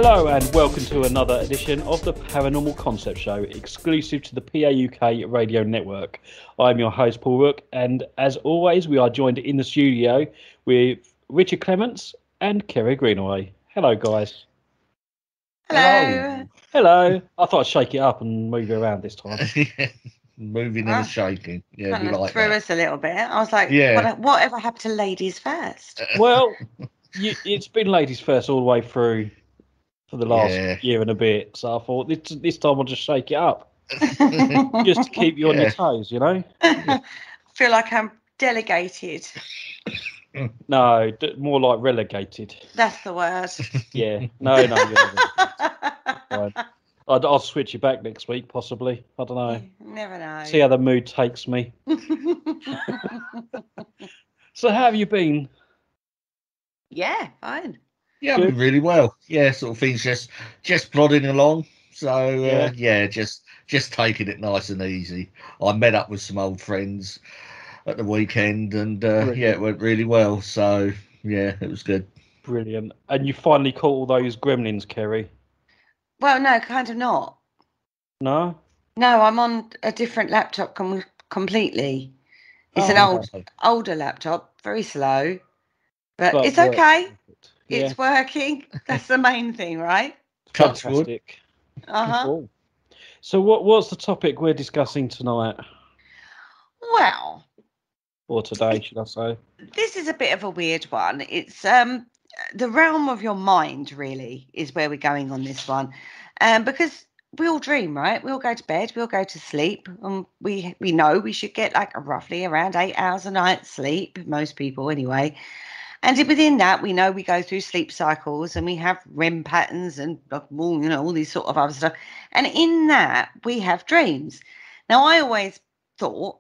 Hello and welcome to another edition of the Paranormal Concept Show, exclusive to the PAUK radio network. I'm your host, Paul Rook, and as always, we are joined in the studio with Richard Clements and Kerry Greenaway. Hello, guys. Hello. Hello. I thought I'd shake it up and move it around this time. Moving and shaking. Yeah, kind we of like threw that. us a little bit. I was like, Yeah. whatever happened to ladies first? Well, it's been ladies first all the way through for the last year and a bit, so I thought this time I'll just shake it up. Just to keep you on your toes, you know? I feel like I'm delegated. No, more like relegated. That's the word. Yeah. No, you're not relegated. I'll switch you back next week, possibly. I don't know. You never know. See how the mood takes me. So how have you been? Yeah, fine. Yeah, I've been really well. Yeah, sort of things just plodding along. So just taking it nice and easy. I met up with some old friends at the weekend, and it went really well. So yeah, it was good. Brilliant. And you finally caught all those gremlins, Kerry? Well, no, kind of not. No? No, I'm on a different laptop completely. It's an older laptop, very slow, but it's okay. Yeah. It's working. That's the main thing, right? Fantastic. Cool. So what's the topic we're discussing tonight? Well, or today, should I say? This is a bit of a weird one. It's the realm of your mind, really, is where we're going on this one, because we all dream, right? We all go to bed, we all go to sleep, and we know we should get like roughly around 8 hours a night sleep, most people anyway. And within that, we know we go through sleep cycles and we have REM patterns and all these sort of other stuff. And in that, we have dreams. Now, I always thought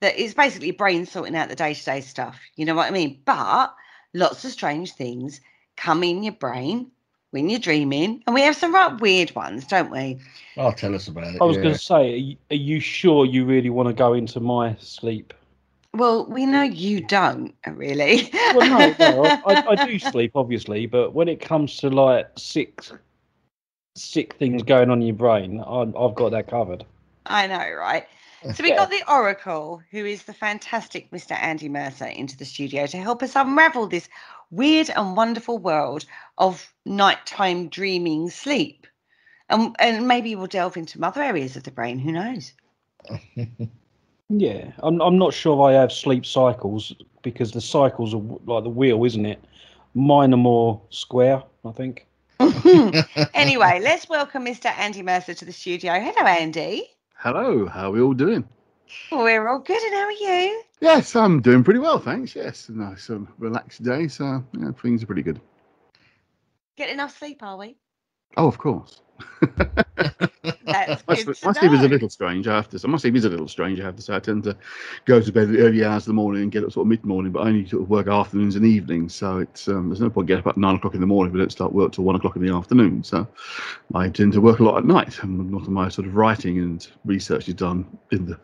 that it's basically brain sorting out the day-to-day stuff. You know what I mean? But lots of strange things come in your brain when you're dreaming. And we have some right weird ones, don't we? Oh, tell us about it. I was going to say, are you sure you really want to go into my sleep? Well, we know you don't, really. Well, no, I do sleep, obviously, but when it comes to like sick things going on in your brain, I've got that covered. I know, right? So we got the Oracle, who is the fantastic Mr. Andy Mercer, into the studio to help us unravel this weird and wonderful world of nighttime dreaming sleep. And maybe we'll delve into some other areas of the brain, who knows? Yeah, I'm not sure I have sleep cycles, because the cycles are like the wheel, isn't it? Mine are more square, I think. Anyway, let's welcome Mr. Andy Mercer to the studio. Hello, Andy. Hello, how are we all doing? We're all good, and how are you? Yes, I'm doing pretty well, thanks. Yes, nice relaxed day, so yeah, things are pretty good. Get enough sleep, are we? Oh, of course. That's my good sleep is a little strange. I have to say. My sleep is a little strange. I have to say. I tend to go to bed at the early hours of the morning and get up sort of mid-morning, but I only sort of work afternoons and evenings. So it's there's no point getting up at 9 o'clock in the morning. We don't start work till 1 o'clock in the afternoon. So I tend to work a lot at night, and a lot of my sort of writing and research is done in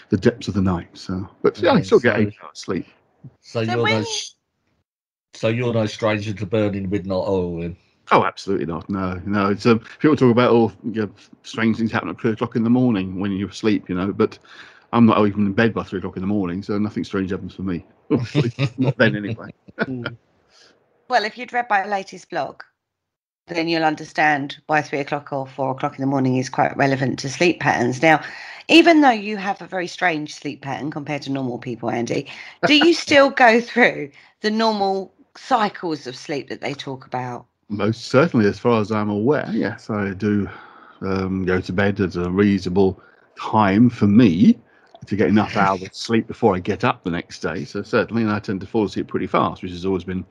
the depths of the night. So, but yeah, I still get 8 hours sleep. So you're no stranger to burning midnight oil, then? Oh, absolutely not. No. It's people talk about strange things happen at 3 o'clock in the morning when you're asleep, but I'm not even in bed by 3 o'clock in the morning, so nothing strange happens for me. Not then, anyway. Well, if you'd read my latest blog, then you'll understand why 3 o'clock or 4 o'clock in the morning is quite relevant to sleep patterns. Now, even though you have a very strange sleep pattern compared to normal people, Andy, do you still go through the normal cycles of sleep that they talk about? Most certainly, as far as I'm aware, yes, I do go to bed at a reasonable time for me to get enough hours of sleep before I get up the next day. So certainly, and I tend to fall asleep pretty fast, which has always been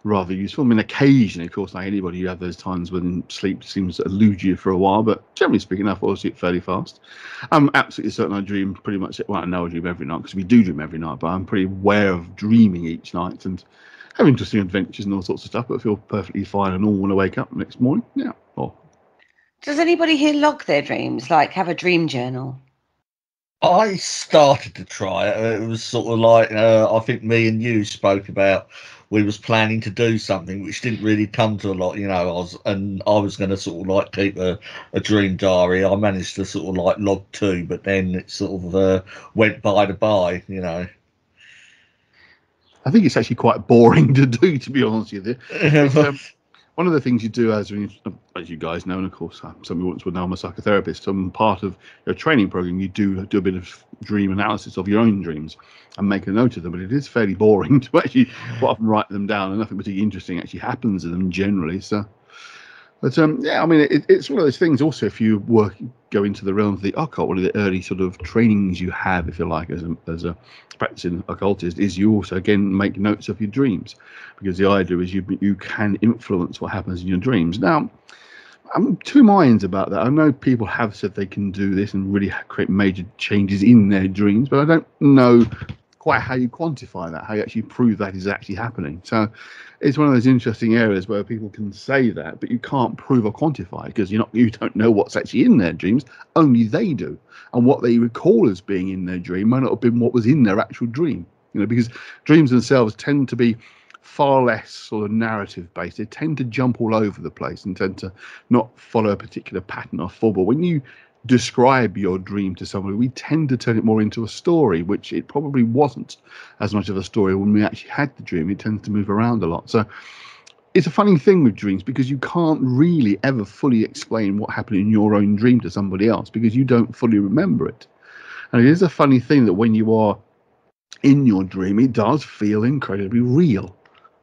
rather useful. I mean, occasionally, of course, like anybody, you have those times when sleep seems to elude you for a while, but generally speaking, I fall asleep fairly fast. I'm absolutely certain I dream pretty much, well, I know I dream every night, because we do dream every night, but I'm pretty aware of dreaming each night and have interesting adventures and all sorts of stuff, but feel perfectly fine and all when I wake up the next morning. Yeah. Does anybody here log their dreams, like have a dream journal? I started to try it. It was sort of like I think me and you spoke about. We was planning to do something which didn't really come to a lot. I was going to sort of like keep a dream diary. I managed to sort of like log 2, but then it sort of went by the by. I think it's actually quite boring to do, to be honest with you. One of the things you do, as you guys know, and of course some of you would know, I'm a psychotherapist. I'm part of your training program. You do a bit of dream analysis of your own dreams and make a note of them. But it is fairly boring to actually quite often write them down, and nothing particularly interesting actually happens in them generally. So, but yeah, I mean, it's one of those things. Also, if you go into the realm of the occult, one of the early sort of trainings you have, if you like, as a practicing occultist, is you also again make notes of your dreams, because the idea is you can influence what happens in your dreams. Now, I'm two minds about that. I know people have said they can do this and really create major changes in their dreams, but I don't know quite how you quantify that, how you actually prove that is actually happening. So it's one of those interesting areas where people can say that, but you can't prove or quantify, because you don't know what's actually in their dreams. Only they do, and what they recall as being in their dream might not have been what was in their actual dream. Because dreams themselves tend to be far less sort of narrative based. They tend to jump all over the place and tend to not follow a particular pattern or form. But when you describe your dream to somebody, we tend to turn it more into a story, which it probably wasn't as much of a story when we actually had the dream. It tends to move around a lot. So it's a funny thing with dreams, because you can't really ever fully explain what happened in your own dream to somebody else, because you don't fully remember it. And it is a funny thing that when you are in your dream, it does feel incredibly real,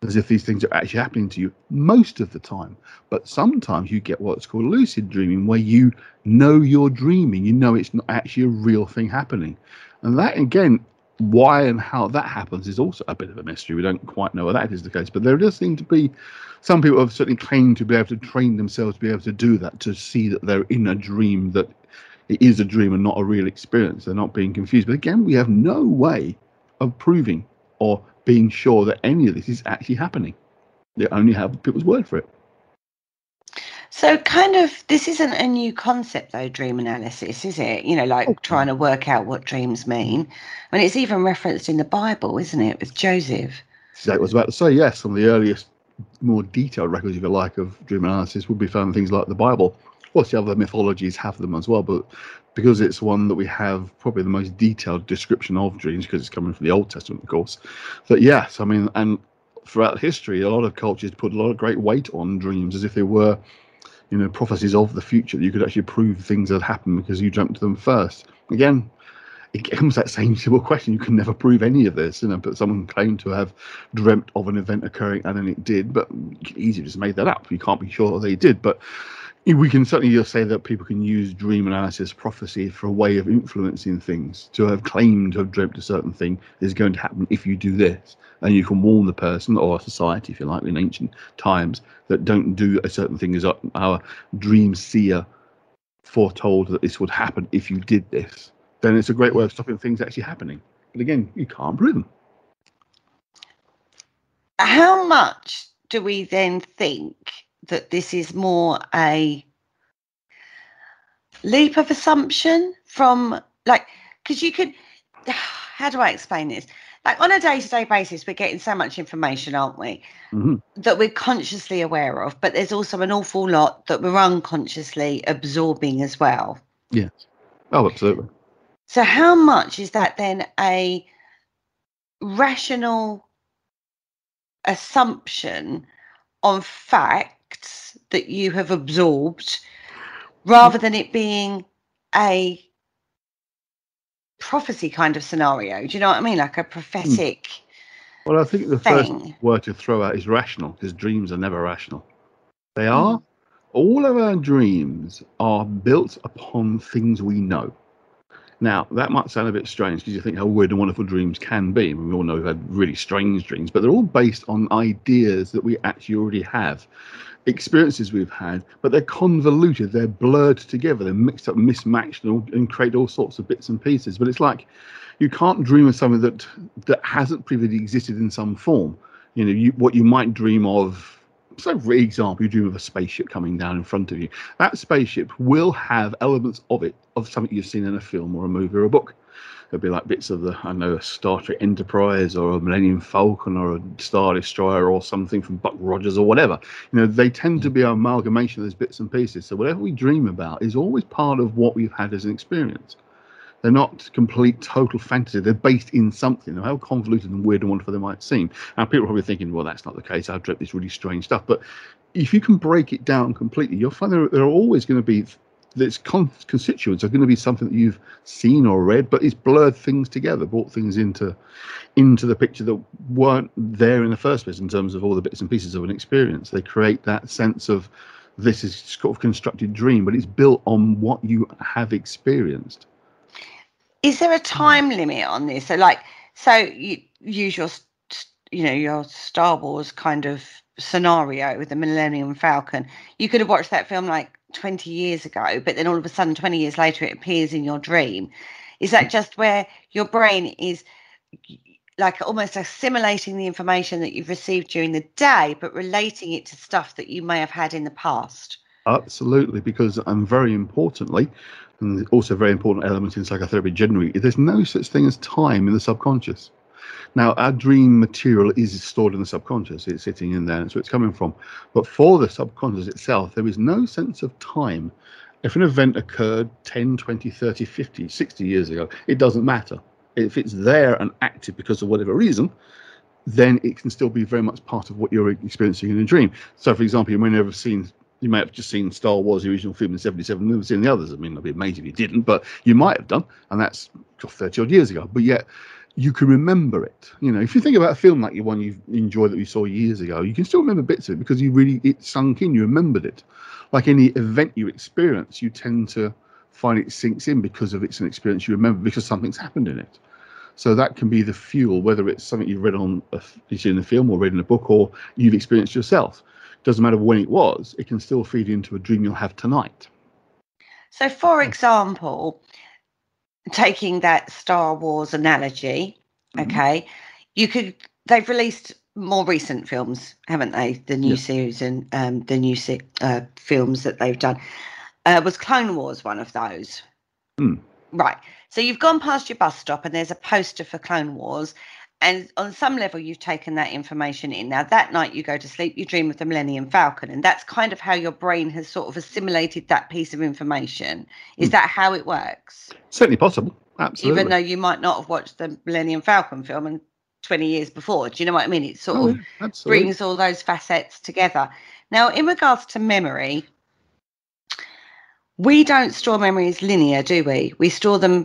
as if these things are actually happening to you most of the time. But sometimes you get what's called lucid dreaming, where you know you're dreaming, it's not actually a real thing happening. And that, again, why and how that happens is also a bit of a mystery. We don't quite know whether that is the case, but there does seem to be some people have certainly claimed to be able to train themselves to be able to do that, to see that they're in a dream, that it is a dream and not a real experience. They're not being confused. But again, we have no way of proving or being sure that any of this is actually happening. They only have people's word for it. So this isn't a new concept, though, dream analysis, is it? Trying to work out what dreams mean. I mean, it's even referenced in the Bible, isn't it, with Joseph? So I was about to say, yes, some of the earliest, more detailed records, if you like, of dream analysis would be found in things like the Bible. Of course, the other mythologies have them as well, but because it's one that we have probably the most detailed description of dreams, because it's coming from the Old Testament, of course, that yes, I mean, and throughout history, a lot of cultures put a lot of great weight on dreams, as if they were, prophecies of the future, that you could actually prove things that happen because you dreamt them first. Again, it comes that same simple question. You can never prove any of this, but someone claimed to have dreamt of an event occurring and then it did, but you can easily just make that up. You can't be sure they did, but we can certainly just say that people can use dream analysis, prophecy, for a way of influencing things. To have claimed to have dreamt a certain thing is going to happen if you do this, and you can warn the person or a society, if you like, in ancient times, that don't do a certain thing, as our dream seer foretold that this would happen if you did this. Then it's a great way of stopping things actually happening. But again, you can't prove them. How much do we then think that this is more a leap of assumption from, because you could, how do I explain this? On a day-to-day basis, we're getting so much information, aren't we? Mm-hmm. That we're consciously aware of, but there's also an awful lot that we're unconsciously absorbing as well. Yes. Oh, absolutely. So how much is that then a rational assumption on facts that you have absorbed, rather than it being a prophecy kind of scenario? Do you know what I mean? Like a prophetic Well, I think the thing. first word to throw out is rational, because dreams are never rational. They are. All of our dreams are built upon things we know. Now, that might sound a bit strange, because you think how weird and wonderful dreams can be. We all know we've had really strange dreams, but they're all based on ideas that we actually already have, experiences we've had, but they're convoluted, they're blurred together, they're mixed up, mismatched, and create all sorts of bits and pieces. But it's like you can't dream of something that hasn't previously existed in some form. What you might dream of. So, for example, you dream of a spaceship coming down in front of you. That spaceship will have elements of it, of something you've seen in a film or a movie or a book. It'd be like bits of a Star Trek Enterprise or a Millennium Falcon or a Star Destroyer or something from Buck Rogers or whatever. They tend to be an amalgamation of those bits and pieces. So whatever we dream about is always part of what we've had as an experience. They're not complete, total fantasy. They're based in something, how convoluted and weird and wonderful they might seem. And people are probably thinking, well, that's not the case. I've dreamt this really strange stuff. But if you can break it down completely, you'll find there are always going to be its constituents are going to be something that you've seen or read, but it's blurred things together, brought things into the picture that weren't there in the first place in terms of all the bits and pieces of an experience. They create that sense of this is sort of constructed dream, but it's built on what you have experienced. Is there a time limit on this? So you use your Star Wars kind of scenario with the Millennium Falcon. You could have watched that film like 20 years ago, but then all of a sudden 20 years later it appears in your dream. Is that just where your brain is like almost assimilating the information that you've received during the day, but relating it to stuff that you may have had in the past? Absolutely, because very importantly, and also a very important element in psychotherapy generally, there's no such thing as time in the subconscious. Now, our dream material is stored in the subconscious. It's sitting in there, and so it's coming from. But for the subconscious itself, there is no sense of time. If an event occurred 10, 20, 30, 50, 60 years ago, it doesn't matter. If it's there and active because of whatever reason, then it can still be very much part of what you're experiencing in a dream. So, for example, you may have just seen Star Wars, the original film in 1977, never seen the others. I mean, it'd be amazing if you didn't, but you might have done, and that's 30 odd years ago. But yet, you can remember it. If you think about a film like the one you enjoyed that you saw years ago, you can still remember bits of it because it sunk in, you remembered it. Like any event you experience, you tend to find it sinks in because of it's an experience you remember because something's happened in it. So that can be the fuel, whether it's something you've read in a film or read in a book or you've experienced yourself. Doesn't matter when it was, it can still feed into a dream you'll have tonight. So, for example, taking that Star Wars analogy, okay, they've released more recent films, haven't they? The new series and the new films that they've done. Was Clone Wars one of those? Right. So you've gone past your bus stop and there's a poster for Clone Wars. And on some level, you've taken that information in. Now, that night you go to sleep, you dream of the Millennium Falcon. And that's kind of how your brain has sort of assimilated that piece of information. Is that how it works? Certainly possible. Absolutely. Even though you might not have watched the Millennium Falcon film and 20 years before. Do you know what I mean? It sort of brings all those facets together. Now, in regards to memory, we don't store memories linear, do we? We store them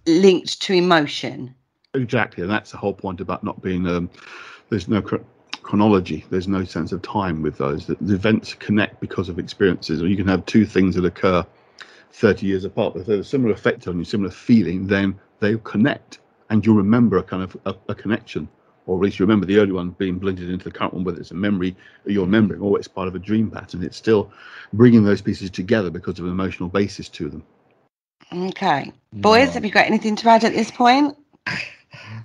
linked to emotion. Exactly, and that's the whole point about not being there's no chronology, there's no sense of time with those. The events connect because of experiences, or you can have two things that occur 30 years apart. If there's a similar effect on you, similar feeling, then they'll connect and you'll remember a kind of a connection, or at least you remember the early one being blended into the current one, whether it's a memory that you're remembering or it's part of a dream pattern. It's still bringing those pieces together because of an emotional basis to them. Okay. Boys, have you got anything to add at this point?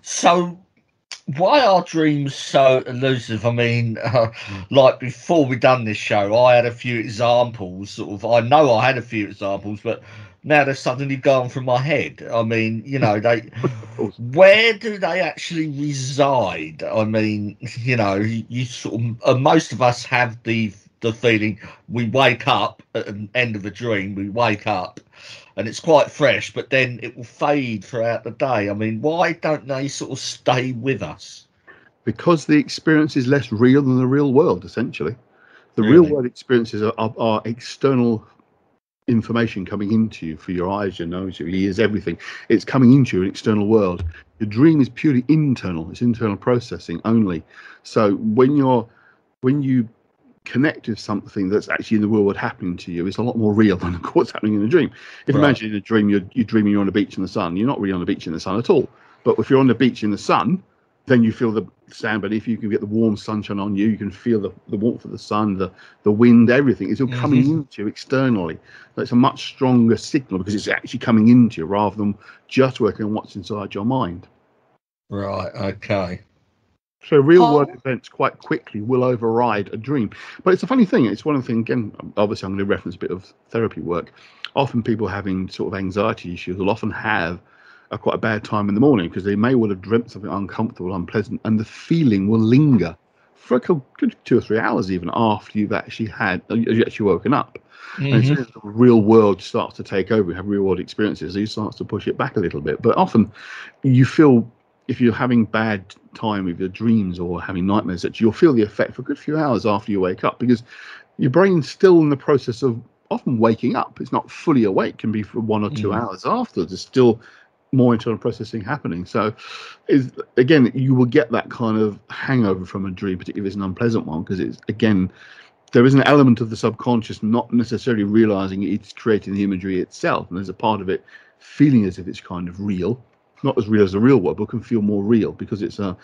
So, why are dreams so elusive? I mean, like before we done this show, I had a few examples. I know I had a few examples, but now they've suddenly gone from my head. I mean, where do they actually reside? I mean, you sort of, most of us have the feeling we wake up at the end of a dream. We wake up. And it's quite fresh, but then it will fade throughout the day. I mean, why don't they sort of stay with us? Because the experience is less real than the real world, essentially. The real world experiences are external information coming into you for your eyes, your nose, your ears, everything. It's coming into your external world. Your dream is purely internal. It's internal processing only. So when you connect with something that's actually in the real world happening to you, it's a lot more real than what's happening in a dream. If you imagine in a dream you're dreaming you're on a beach in the sun, you're not really on a beach in the sun at all. But if you're on the beach in the sun, then you feel the sand beneath you, you can get the warm sunshine on you, you can feel the warmth of the sun, the wind, everything. It's all coming into you externally. So it's a much stronger signal because it's actually coming into you rather than just working on what's inside your mind. Right, okay. So real world events quite quickly will override a dream. But it's a funny thing. It's one of the things, again, obviously I'm going to reference a bit of therapy work. Often people having sort of anxiety issues will often have quite a bad time in the morning, because they may well have dreamt something uncomfortable, unpleasant, and the feeling will linger for a good 2 or 3 hours even after you've actually woken up. And as soon as the real world starts to take over, you have real world experiences, you start to push it back a little bit. But often you feel, if you're having bad time with your dreams or having nightmares, that you'll feel the effect for a good few hours after you wake up, because your brain's still in the process of often waking up. It's not fully awake, it can be for 1 or 2 hours afterwards. There's still more internal processing happening. So again, you will get that kind of hangover from a dream, particularly if it's an unpleasant one, because it's, again, there is an element of the subconscious not necessarily realizing it's creating the imagery itself, and there's a part of it feeling as if it's kind of real, not as real as the real world, but can feel more real because it's an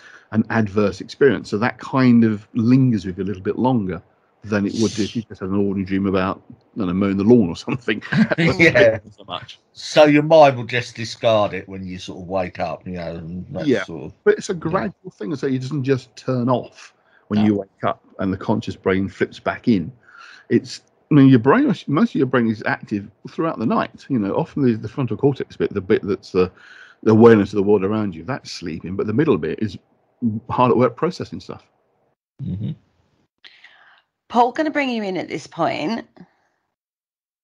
adverse experience. So that kind of lingers with you a little bit longer than it would if you just had an ordinary dream about, mowing the lawn or something. Yeah. So much. So your mind will just discard it when you sort of wake up, and that's sort of, but it's a gradual thing, so it doesn't just turn off when you wake up and the conscious brain flips back in. Your brain, most of your brain is active throughout the night. Often the frontal cortex bit, the bit that's the awareness of the world around you, that's sleeping, but the middle bit is hard at work processing stuff. Paul, going to bring you in at this point.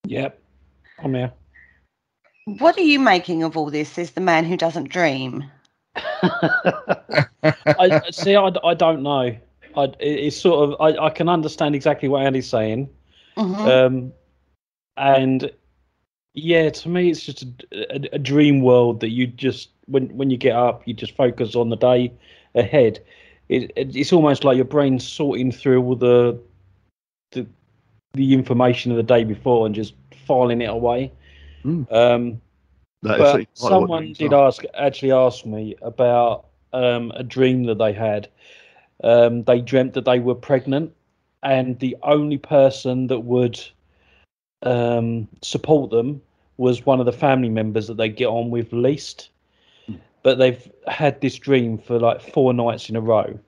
Yep, I'm here. What are you making of all this as the man who doesn't dream? I don't know. It's sort of, I can understand exactly what Andy's saying. And yeah, to me, it's just a dream world that you just, when you get up, you just focus on the day ahead. It's almost like your brain's sorting through all the information of the day before and just filing it away. But someone did actually ask me about a dream that they had. They dreamt that they were pregnant, and the only person that would support them was one of the family members that they get on with least. But they've had this dream for like 4 nights in a row.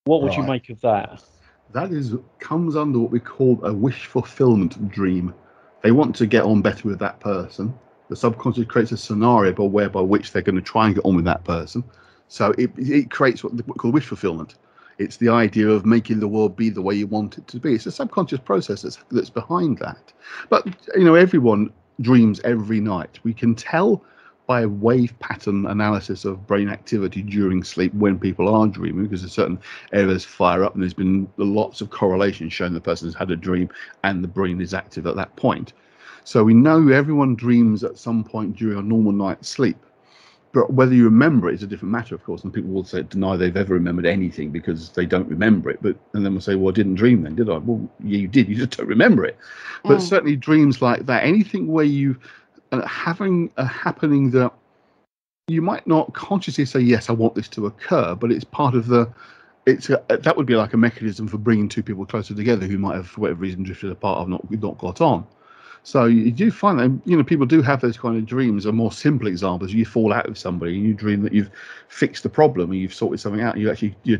What would you make of that? That comes under what we call a wish fulfillment dream. They want to get on better with that person. The subconscious creates a scenario by which they're going to try and get on with that person. So it creates what we call wish fulfillment. It's the idea of making the world be the way you want it to be. It's a subconscious process that's behind that. But everyone dreams every night. We can tell by a wave pattern analysis of brain activity during sleep when people are dreaming, because there's certain areas fire up, and there's been lots of correlation showing the person has had a dream and the brain is active at that point. So we know everyone dreams at some point during a normal night's sleep. But whether you remember it is a different matter, of course, and people will deny they've ever remembered anything because they don't remember it. And then we'll say, well, I didn't dream then, did I? Well, yeah, you did. You just don't remember it. But certainly dreams like that, anything where you having a happening that you might not consciously say, yes, I want this to occur, but it's part of that would be like a mechanism for bringing 2 people closer together who might have, for whatever reason, drifted apart or not got on. So you do find that, people do have those kind of dreams. A more simple example is you fall out with somebody and you dream that you've fixed the problem and you've sorted something out. You're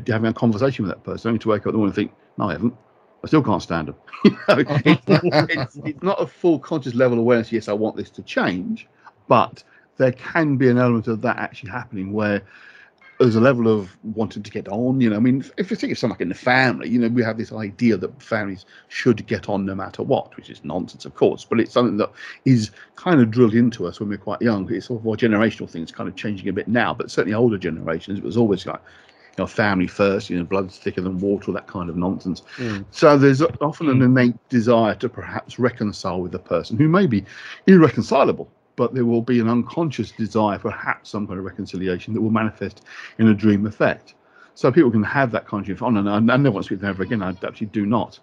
having a conversation with that person, only to wake up in the morning and think, no, I haven't. I still can't stand them. It's not a full conscious level awareness. Yes, I want this to change, but there can be an element of that actually happening where there's a level of wanting to get on. If you think of something like in the family, we have this idea that families should get on no matter what, which is nonsense, of course, but it's something that is kind of drilled into us when we're quite young. It's sort of a generational thing. It's kind of changing a bit now, but certainly older generations, it was always like, family first, blood's thicker than water, that kind of nonsense. So there's often an innate desire to perhaps reconcile with a person who may be irreconcilable, but there will be an unconscious desire for perhaps some kind of reconciliation that will manifest in a dream effect. So people can have that kind of, I never want to speak to them ever again. I actually do not.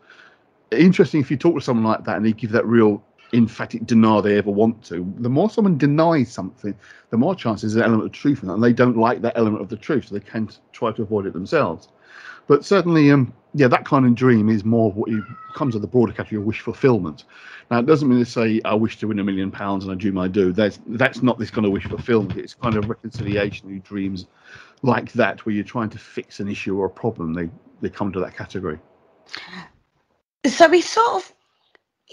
Interesting, if you talk to someone like that and they give that real emphatic denial they ever want to, the more someone denies something, the more chances there's an element of truth in that, and they don't like that element of the truth, so they can try to avoid it themselves. But certainly, that kind of dream is more what comes to the broader category of wish fulfillment. Now, it doesn't mean to say I wish to win £1 million and I dream I do. That's not this kind of wish fulfillment. It's kind of reconciliation of dreams like that, where you're trying to fix an issue or a problem. They come to that category. So we sort of,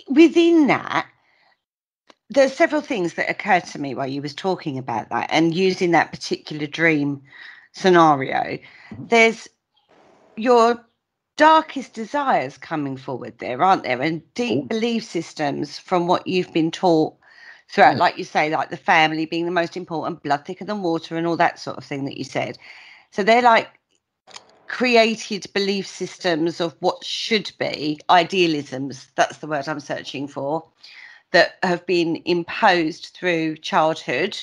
within that, there's several things that occurred to me while you was talking about that, and using that particular dream scenario. There's your darkest desires coming forward there, aren't there? And deep belief systems from what you've been taught throughout, like you say, like the family being the most important, blood thicker than water, and all that sort of thing that you said. So they're like created belief systems of what should be idealisms. That's the word I'm searching for. That have been imposed through childhood,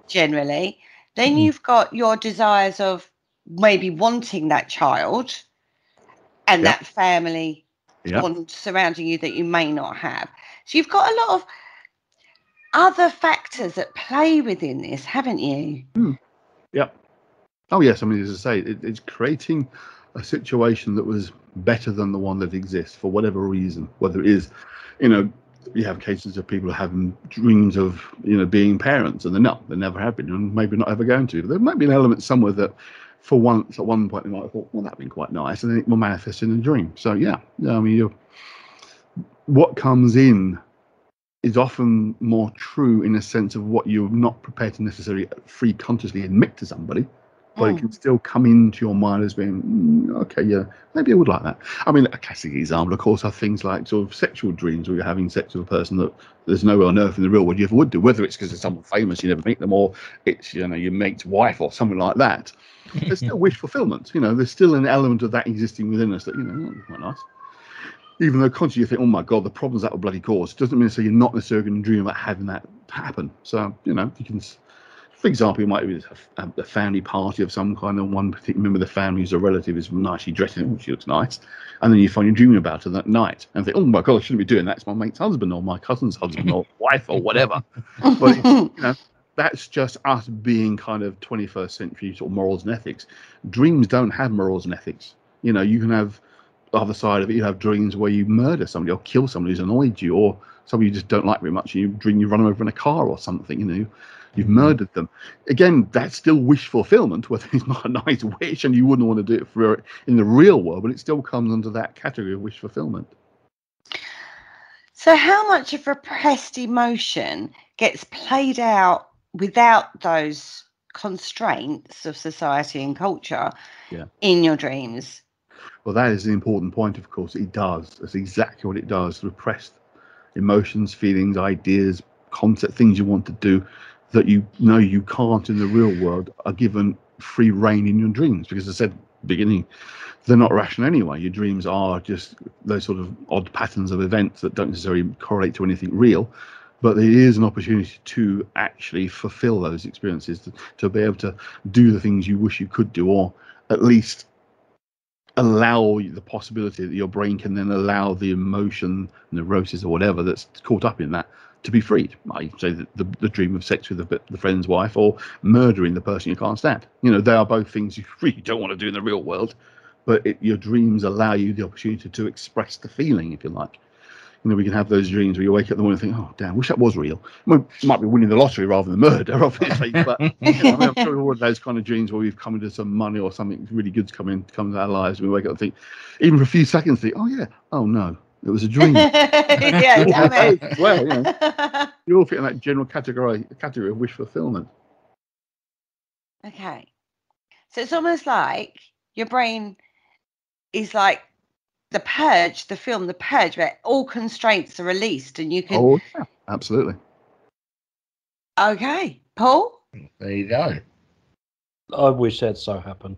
generally. Then you've got your desires of maybe wanting that child and that family bond surrounding you that you may not have. So you've got a lot of other factors at play within this, haven't you? Yep. Oh, yes. I mean, as I say, it's creating a situation that was better than the one that exists for whatever reason, whether it is, you have cases of people having dreams of, being parents, and they never have been, and maybe not ever going to. But there might be an element somewhere that, for once, at one point, they might have thought, well, that'd be quite nice, and then it will manifest in a dream. So, yeah, I mean, what comes in is often more true in a sense of what you're not prepared to necessarily free consciously admit to somebody. But it can still come into your mind as being, okay, yeah, maybe I would like that. I mean, a classic example, of course, are things like sort of sexual dreams where you're having sex with a person that there's nowhere on earth in the real world you ever would do, whether it's because it's someone famous you never meet them, or it's, your mate's wife or something like that. There's still wish fulfillment. There's still an element of that existing within us that, that'd be quite nice. Even though consciously you think, oh my God, the problems that will bloody cause, doesn't mean to say you're not necessarily going to dream about having that happen. So, you can... For example, you might have a family party of some kind, and one particular member of the family who's a relative is nicely dressed in, she looks nice, and then you find you're dreaming about her that night, and think, oh my God, I shouldn't be doing that. It's my mate's husband, or my cousin's husband, or wife, or whatever. But that's just us being kind of 21st century sort of morals and ethics. Dreams don't have morals and ethics. You can have the other side of it. You have dreams where you murder somebody or kill somebody who's annoyed you, or somebody you just don't like very much, and you dream you run them over in a car or something. You've murdered them. Again, that's still wish fulfillment, whether it's not a nice wish and you wouldn't want to do it for in the real world, but it still comes under that category of wish fulfillment. So how much of repressed emotion gets played out without those constraints of society and culture in your dreams? Well, that is the important point, of course. It does. That's exactly what it does. Repressed emotions, feelings, ideas, concept, things you want to do that you can't in the real world are given free reign in your dreams, because as I said at the beginning, they're not rational anyway. Your dreams are just those sort of odd patterns of events that don't necessarily correlate to anything real, but there is an opportunity to actually fulfill those experiences, to be able to do the things you wish you could do, or at least allow the possibility that your brain can then allow the emotion, neurosis or whatever that's caught up in that to be freed. I say the dream of sex with the friend's wife, or murdering the person you can't stand. They are both things you really don't want to do in the real world, but your dreams allow you the opportunity to express the feeling, if you like. We can have those dreams where you wake up in the morning and think, oh, damn, wish that was real. It might be winning the lottery rather than murder, obviously, but I'm sure all of those kind of dreams where we've come into some money or something really good's come into our lives, and we wake up and think, even for a few seconds, think, oh, yeah, oh, no, it was a dream. Yeah, damn it. Well, you all fit in that general category of wish fulfillment. Okay. So it's almost like your brain is like The Purge, the film The Purge, where all constraints are released and you can... Oh, yeah, absolutely. Okay. Paul? There you go. I wish that so happened.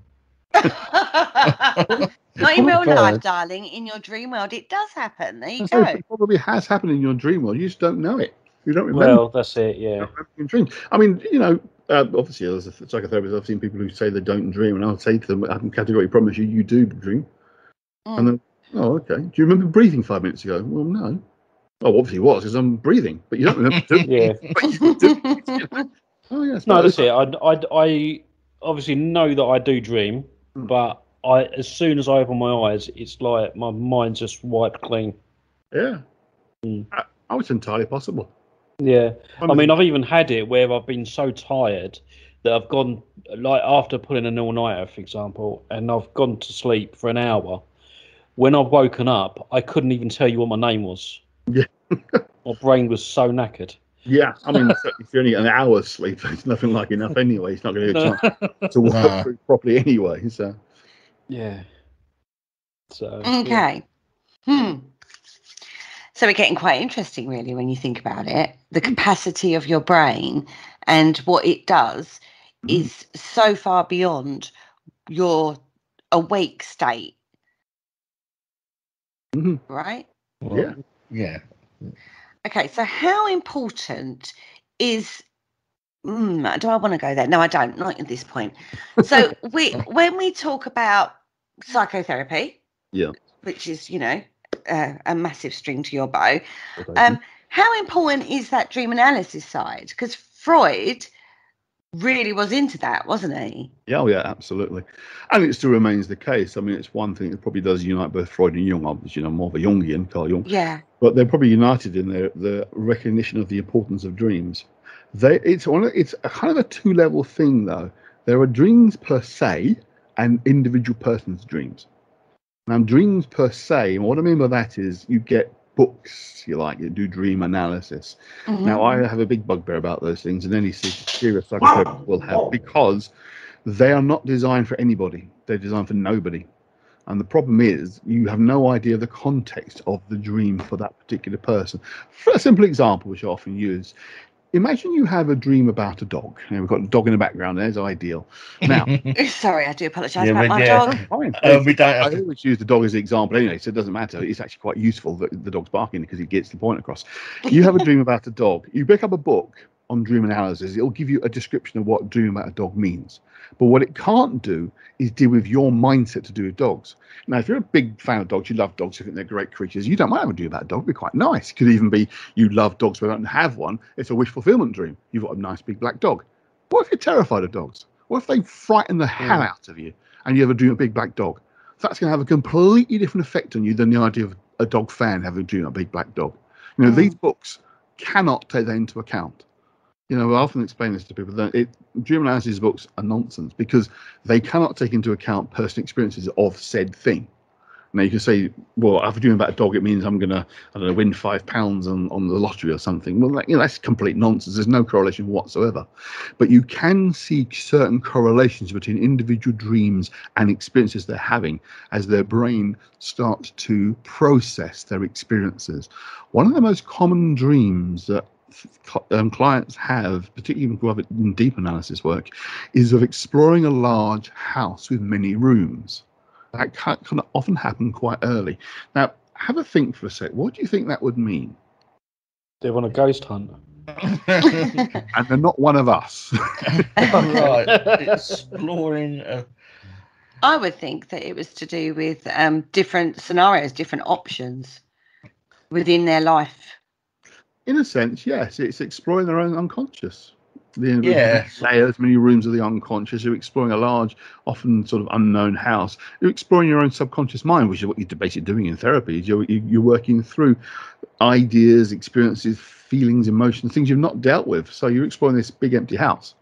Not in real life, darling. In your dream world, it does happen. There you go. It probably has happened in your dream world. You just don't know it. You don't remember. Well, that's it, yeah. Your dreams. I mean, obviously, as a psychotherapist, I've seen people who say they don't dream, and I'll say to them, I can categorically promise you do dream. And then, oh, okay. Do you remember breathing 5 minutes ago? Well, no. Oh, obviously it was, because I'm breathing, but you don't remember doing it. Yeah. Oh, yes. No, that's it. I obviously know that I do dream, but as soon as I open my eyes, it's like my mind's just wiped clean. Yeah. Oh, it's entirely possible. Yeah. I mean, I've even had it where I've been so tired that I've gone, like after pulling an all-nighter, for example, and I've gone to sleep for an hour. When I've woken up, I couldn't even tell you what my name was. Yeah. My brain was so knackered. Yeah, I mean, if you're only an hour's sleep, it's nothing like enough anyway. It's not going to get a chance to work through properly anyway. So, yeah. So Okay. So we're getting quite interesting, really, when you think about it. The capacity of your brain and what it does is so far beyond your awake state, right? Well, yeah. Okay, so how important is... do I want to go there? No, I don't. Not at this point. So when we talk about psychotherapy, which is, a massive string to your bow, how important is that dream analysis side? Because Freud really was into that, wasn't he? Yeah, oh yeah, absolutely. And it still remains the case. I mean, it's one thing that probably does unite both Freud and Jung. Obviously, more of a Jungian, Carl Jung. Yeah. But they're probably united in the recognition of the importance of dreams. It's a kind of a two-level thing, though. There are dreams per se and individual person's dreams. Now, dreams per se, and what I mean by that is you get books, you do dream analysis. Now, I have a big bugbear about those things, and any serious psychotherapist will have, because they are not designed for anybody. They're designed for nobody. And the problem is you have no idea of the context of the dream for that particular person. For a simple example, which I often use, imagine you have a dream about a dog. We've got a dog in the background. There's ideal. Now, sorry, I do apologise about my dog. Fine. We don't have I always use the dog as an example anyway, so it doesn't matter. It's actually quite useful that the dog's barking because he gets the point across. You have a dream about a dog. You pick up a book on dream analysis. It'll give you a description of what dream about a dog means. But what it can't do is deal with your mindset to do with dogs. Now, if you're a big fan of dogs, you love dogs, you think they're great creatures, you don't mind having a dream about a dog. It'd be quite nice. It could even be you love dogs but don't have one. It's a wish fulfillment dream. You've got a nice big black dog. What if you're terrified of dogs? What if they frighten the hell out of you and you have a dream of a big black dog? That's going to have a completely different effect on you than the idea of a dog fan having a dream of a big black dog. These books cannot take that into account. I often explain this to people that dream analysis books are nonsense because they cannot take into account personal experiences of said thing. Now you can say, well, if I'm dreaming about a dog, it means I'm going to, win £5 on the lottery or something. Well, that's complete nonsense. There's no correlation whatsoever. But you can see certain correlations between individual dreams and experiences they're having as their brain starts to process their experiences. One of the most common dreams that clients have, particularly who have in deep analysis work, is of exploring a large house with many rooms. That can often happen quite early. Now, have a think for a sec. What do you think that would mean? They want a ghost hunt. And they're not one of us. Right. Exploring. I would think that it was to do with different scenarios, different options within their life. In a sense, yes. It's exploring their own unconscious. Layers, many rooms of the unconscious. You're exploring a large, often sort of unknown house. You're exploring your own subconscious mind, which is what you're basically doing in therapy. You're working through ideas, experiences, feelings, emotions, things you've not dealt with. So you're exploring this big empty house.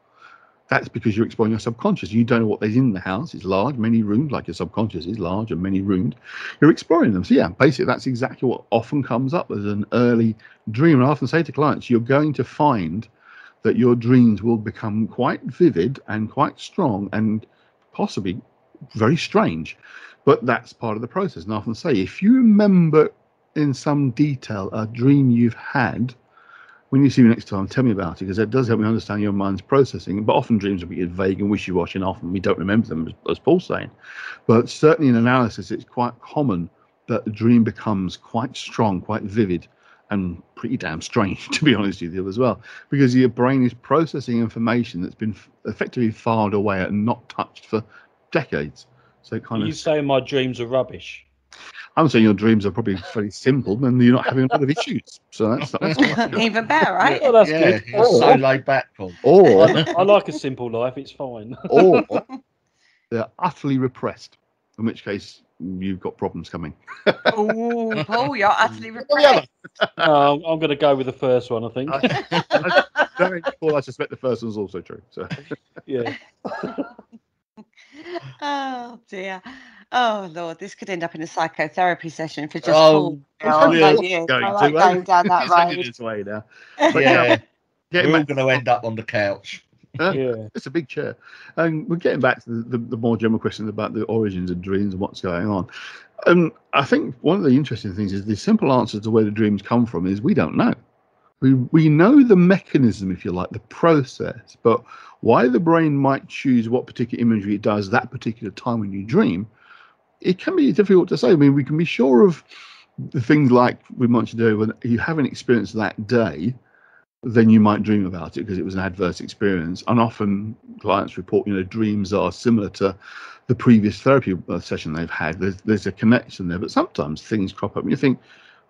That's because you're exploring your subconscious. You don't know what there's in the house. It's large, many roomed, like your subconscious is large and many roomed. You're exploring them. So yeah, basically that's exactly what often comes up as an early dream. And I often say to clients, you're going to find that your dreams will become quite vivid and quite strong and possibly very strange. But that's part of the process. And I often say, if you remember in some detail a dream you've had, when you see me next time, tell me about it, because that does help me understand your mind's processing. But often dreams will be vague and wishy-washy, and often we don't remember them, as Paul's saying. But certainly in analysis, it's quite common that the dream becomes quite strong, quite vivid, and pretty damn strange, to be honest with you, as well, because your brain is processing information that's been effectively filed away and not touched for decades. So it kind You saying my dreams are rubbish? I'm saying your dreams are probably very simple and you're not having a lot of issues. So that's even better, right? Oh, that's good. You're so laid back, Paul. Or I like a simple life. It's fine. Or they're utterly repressed, in which case you've got problems coming. Oh, Paul, you're utterly repressed. No, I'm going to go with the first one, I think. I suspect the first one's also true. So yeah. Oh dear. Oh Lord, this could end up in a psychotherapy session for just Oh, Paul. I like going down that road. This way now. Yeah. We're all going to end up on the couch. Yeah. It's a big chair. And we're getting back to the more general question about the origins of dreams and what's going on. I think one of the interesting things is the simple answer to where the dreams come from is we don't know. We know the mechanism, if you like, the process, but why the brain might choose what particular imagery it does that particular time when you dream, it can be difficult to say. I mean, we can be sure of the things like we mentioned earlier, when you have an experience that day, then you might dream about it because it was an adverse experience. And often clients report, dreams are similar to the previous therapy session they've had. There's a connection there, but sometimes things crop up and you think,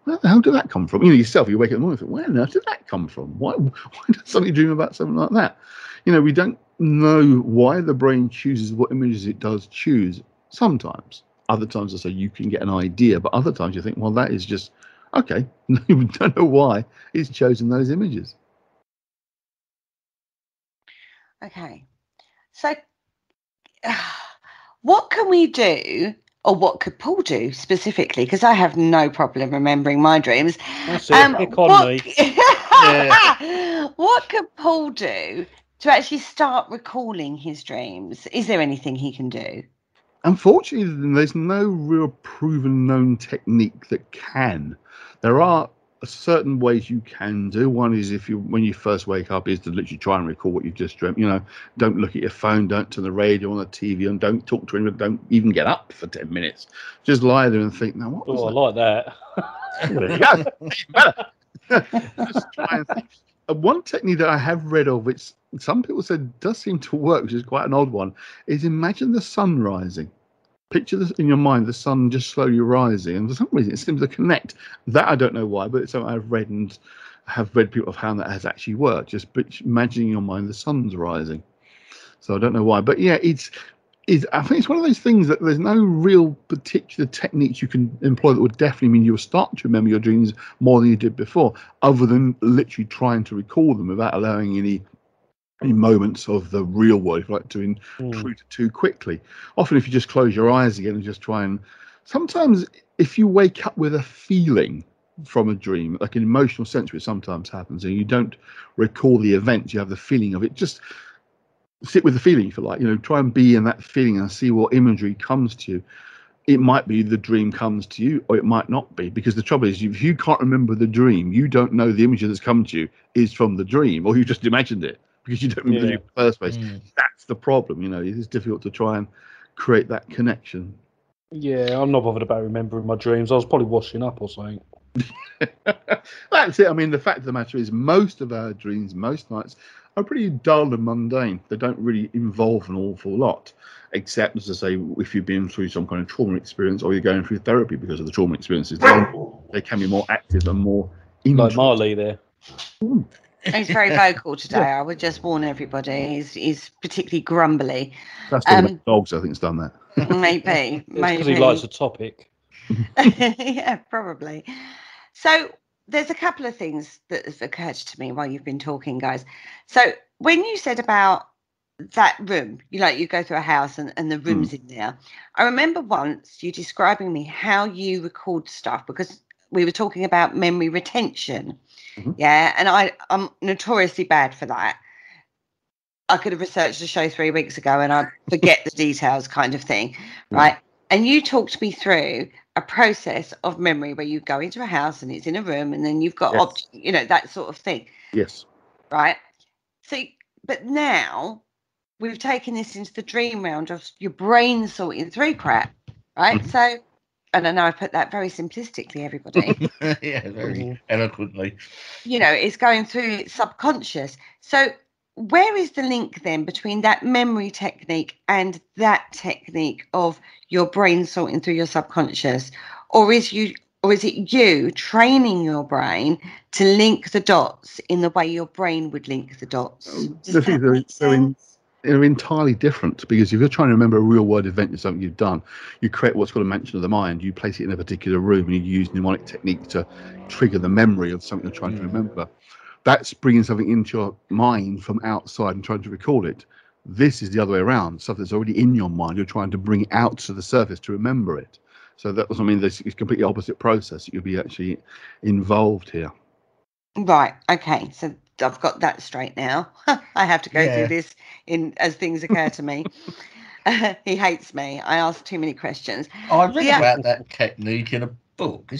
where the hell did that come from? Yourself, you wake up in the morning and think, where on earth did that come from? Why did I suddenly dream about something like that? We don't know why the brain chooses what images it does choose sometimes. Other times, I say you can get an idea, but other times you think, well, that is just, okay, we don't know why it's chosen those images. Okay. So what can we do, or what could Paul do specifically? Because I have no problem remembering my dreams. That's it. Pick on me. What could Paul do to actually start recalling his dreams? Is there anything he can do? Unfortunately, there's no real proven known technique that can. There are certain ways you can do. One is when you first wake up is to literally try and recall what you've just dreamt. Don't look at your phone, don't turn the radio on, the TV on, don't talk to anyone, don't even get up for 10 minutes. Just lie there and think, now what was I like that. There you go. Better. Just try and think. One technique that I have read of, which some people said does seem to work, which is quite an odd one, is imagine the sun rising. Picture this in your mind, the sun just slowly rising, and for some reason it seems to connect. That I don't know why, but it's something I've read and have read people have found that has actually worked. Just imagining in your mind the sun's rising. So I don't know why, but yeah, I think it's one of those things that there's no real particular techniques you can employ that would definitely mean you'll start to remember your dreams more than you did before, other than literally trying to recall them without allowing any moments of the real world, if you like, to intrude too quickly. Often if you just close your eyes again and just try and... Sometimes if you wake up with a feeling from a dream, like an emotional sense, which sometimes happens, and you don't recall the events, you have the feeling of it, just sit with the feeling, if you like, try and be in that feeling and see what imagery comes to you. It might be the dream comes to you, or it might not be, because the trouble is, if you can't remember the dream, you don't know the image that's come to you is from the dream, or you just imagined it because you don't remember the dream in the first place. That's the problem. It's difficult to try and create that connection. Yeah, I'm not bothered about remembering my dreams. I was probably washing up or something. That's it. I mean, the fact of the matter is, most of our dreams, most nights, are pretty dull and mundane. They don't really involve an awful lot, except, as I say, if you've been through some kind of trauma experience or you're going through therapy because of the trauma experiences, they can be more active and more interesting. Like Marley there. He's very vocal today. I would just warn everybody. He's particularly grumbly. That's the dogs, I think, has done that. Maybe. Because he likes the topic. Yeah, probably. So there's a couple of things that have occurred to me while you've been talking, guys. So when you said about that room, you go through a house and the room's in there. I remember once you describing me how you record stuff, because we were talking about memory retention. Yeah, and I'm notoriously bad for that. I could have researched the show 3 weeks ago and I'd forget the details, kind of thing, right? And you talked me through a process of memory where you go into a house and it's in a room and then you've got, that sort of thing. Yes. Right. So, but now we've taken this into the dream round of your brain sorting through crap, right? So, and I know I put that very simplistically, everybody. Yeah, very eloquently. It's going through its subconscious. So where is the link then between that memory technique and that technique of your brain sorting through your subconscious? Or is it you training your brain to link the dots in the way your brain would link the dots? They're entirely different, because if you're trying to remember a real world event or something you've done, you create what's called a mention of the mind. You place it in a particular room and you use mnemonic technique to trigger the memory of something you're trying to remember. That's bringing something into your mind from outside and trying to recall it. This is the other way around. Stuff that's already in your mind, you're trying to bring it out to the surface to remember it. So that's, this is completely opposite process. You'll be actually involved here. Right. Okay. So I've got that straight now. I have to go through this as things occur to me. He hates me. I ask too many questions. I read about that technique in a book.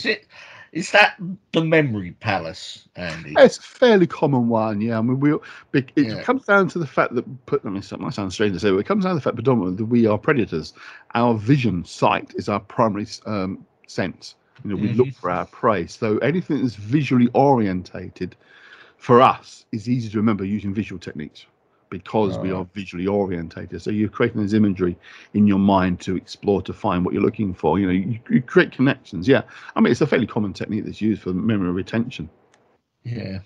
Is that the memory palace, Andy? It's a fairly common one, yeah. I mean, it comes down to the fact that, I mean, it might sound strange to say, but it comes down to the fact predominantly that we are predators. Our vision, sight, is our primary sense. You know, we look for our prey. So anything that's visually orientated for us is easy to remember using visual techniques because we are visually orientated. So you're creating this imagery in your mind to explore, to find what you're looking for. You know, you create connections. Yeah. I mean, it's a fairly common technique that's used for memory retention. Yeah.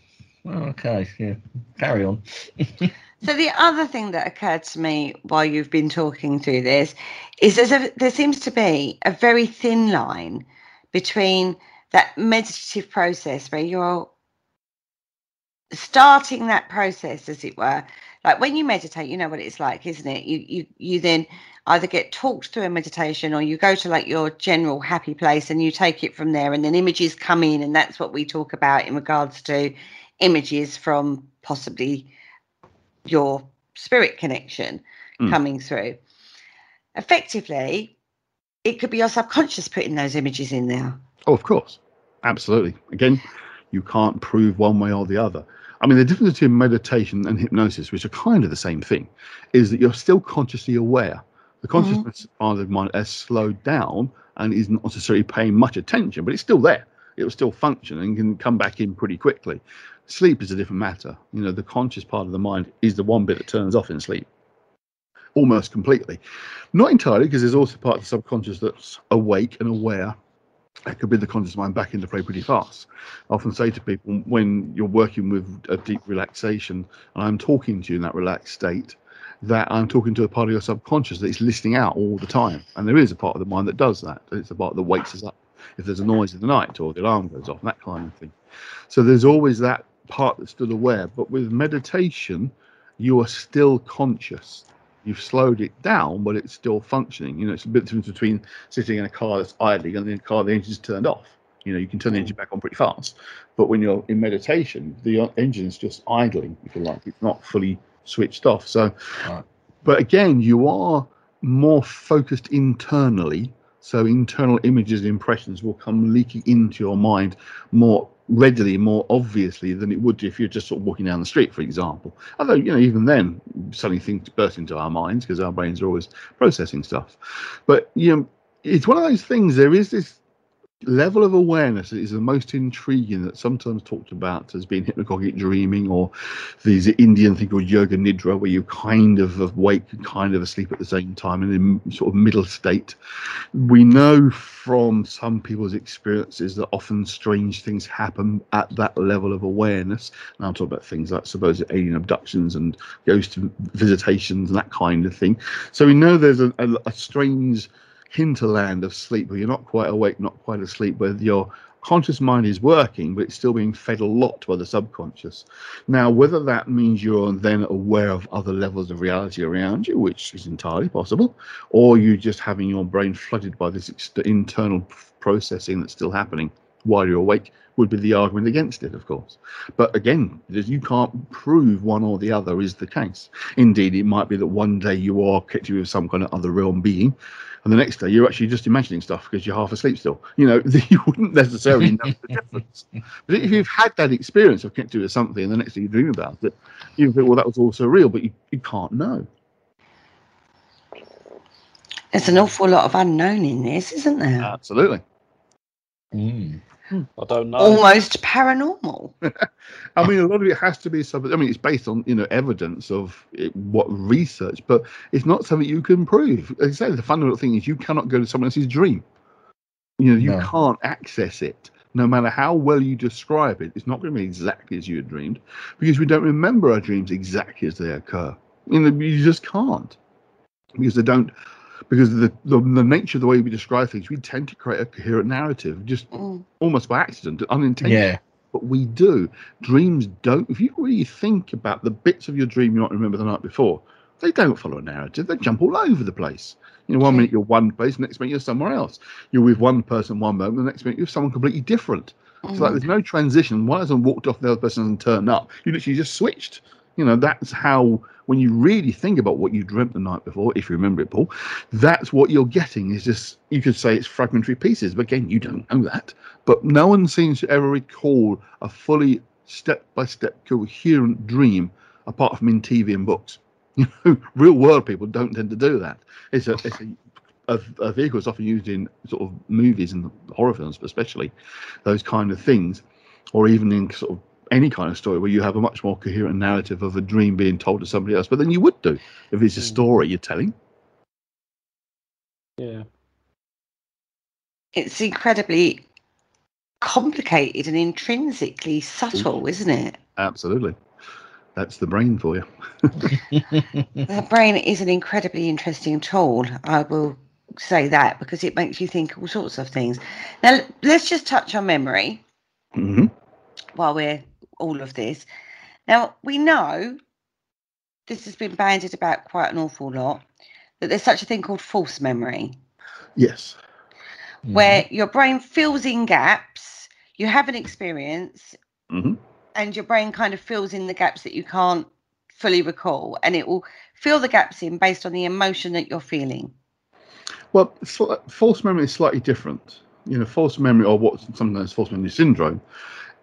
Well, okay. Yeah. Carry on. So the other thing that occurred to me while you've been talking through this is there seems to be a very thin line between that meditative process where you're starting that process, as it were. Like when you meditate, you know what it's like, isn't it? You then either get talked through a meditation or you go to like your general happy place and you take it from there, and then images come in, and that's what we talk about in regards to images from possibly your spirit connection coming through. Effectively, it could be your subconscious putting those images in there. Oh, of course. Absolutely. Again, you can't prove one way or the other. I mean, the difference between meditation and hypnosis, which are kind of the same thing, is that you're still consciously aware. The consciousness part of the mind has slowed down and is not necessarily paying much attention, but it's still there. It will still function and can come back in pretty quickly. Sleep is a different matter. You know, the conscious part of the mind is the one bit that turns off in sleep. Almost completely. Not entirely, because there's also part of the subconscious that's awake and aware. That could be the conscious mind back into play pretty fast. I often say to people, when you're working with a deep relaxation and I'm talking to you in that relaxed state, that I'm talking to a part of your subconscious that is listening out all the time. And there is a part of the mind that does that. It's the part that wakes us up if there's a noise in the night or the alarm goes off, that kind of thing. So there's always that part that's still aware. But with meditation, you are still conscious. You've slowed it down, but it's still functioning. You know, it's a bit different between sitting in a car that's idling and then a car the engine's turned off. You know, you can turn the engine back on pretty fast. But when you're in meditation, the engine's just idling, if you like. It's not fully switched off. So, but again, you are more focused internally. So internal images and impressions will come leaking into your mind more readily, more obviously than it would if you're just sort of walking down the street, for example. Although, you know, even then, suddenly things burst into our minds because our brains are always processing stuff. But, you know, it's one of those things, there is this level of awareness that is the most intriguing, that sometimes talked about as being hypnagogic dreaming, or these Indian thing called yoga nidra, where you kind of awake and kind of asleep at the same time, and in sort of middle state. We know from some people's experiences that often strange things happen at that level of awareness. And I'm talking about things like supposed alien abductions and ghost visitations and that kind of thing. So we know there's a strange hinterland of sleep where you're not quite awake, not quite asleep, where your conscious mind is working, but it's still being fed a lot by the subconscious. Now, whether that means you're then aware of other levels of reality around you, which is entirely possible, or you're just having your brain flooded by this internal processing that's still happening while you're awake, would be the argument against it, of course. But again, you can't prove one or the other is the case. Indeed, it might be that one day you are connected with some kind of other realm being, and the next day you're actually just imagining stuff because you're half asleep still. You know, you wouldn't necessarily know the difference. But if you've had that experience of connecting with something and the next day you dream about it, you think, well, that was also real, but you can't know. There's an awful lot of unknown in this, isn't there? Absolutely. I don't know. Almost paranormal. I mean, a lot of it has to be something. I mean, it's based on, you know, evidence of what research, but it's not something you can prove. As I say, the fundamental thing is you cannot go to someone else's dream. You know, you can't access it. No matter how well you describe it, it's not going to be exactly as you had dreamed, because we don't remember our dreams exactly as they occur. You know, you just can't, because they don't. Because the nature of the way we describe things, we tend to create a coherent narrative just almost by accident, unintentionally. Yeah. But we do. Dreams don't. If you really think about the bits of your dream you might remember the night before, they don't follow a narrative. They jump all over the place. You know, one minute you're one place, next minute you're somewhere else. You're with one person one moment, the next minute you're with someone completely different. It's like there's no transition. One hasn't walked off, the other person hasn't turned up. You literally just switched. That's how, when you really think about what you dreamt the night before, if you remember it, Paul, that's what you're getting is just, you could say it's fragmentary pieces, but again, you don't know that. But no one seems to ever recall a fully step-by-step coherent dream apart from in TV and books. Real world people don't tend to do that. It's a vehicle is often used in sort of movies and horror films, especially those kind of things, or even in sort of any kind of story where you have a much more coherent narrative of a dream being told to somebody else, but then you would do if it's a story you're telling. Yeah. It's incredibly complicated and intrinsically subtle, isn't it? Absolutely. That's the brain for you. The brain is an incredibly interesting tool. I will say that, because it makes you think all sorts of things. Now, let's just touch on memory while we're all of this. Now, we know this has been bandied about quite an awful lot, that there's such a thing called false memory. Yes. Where your brain fills in gaps. You have an experience and your brain kind of fills in the gaps that you can't fully recall, and it will fill the gaps in based on the emotion that you're feeling. Well, false memory is slightly different. False memory, or what sometimes false memory syndrome,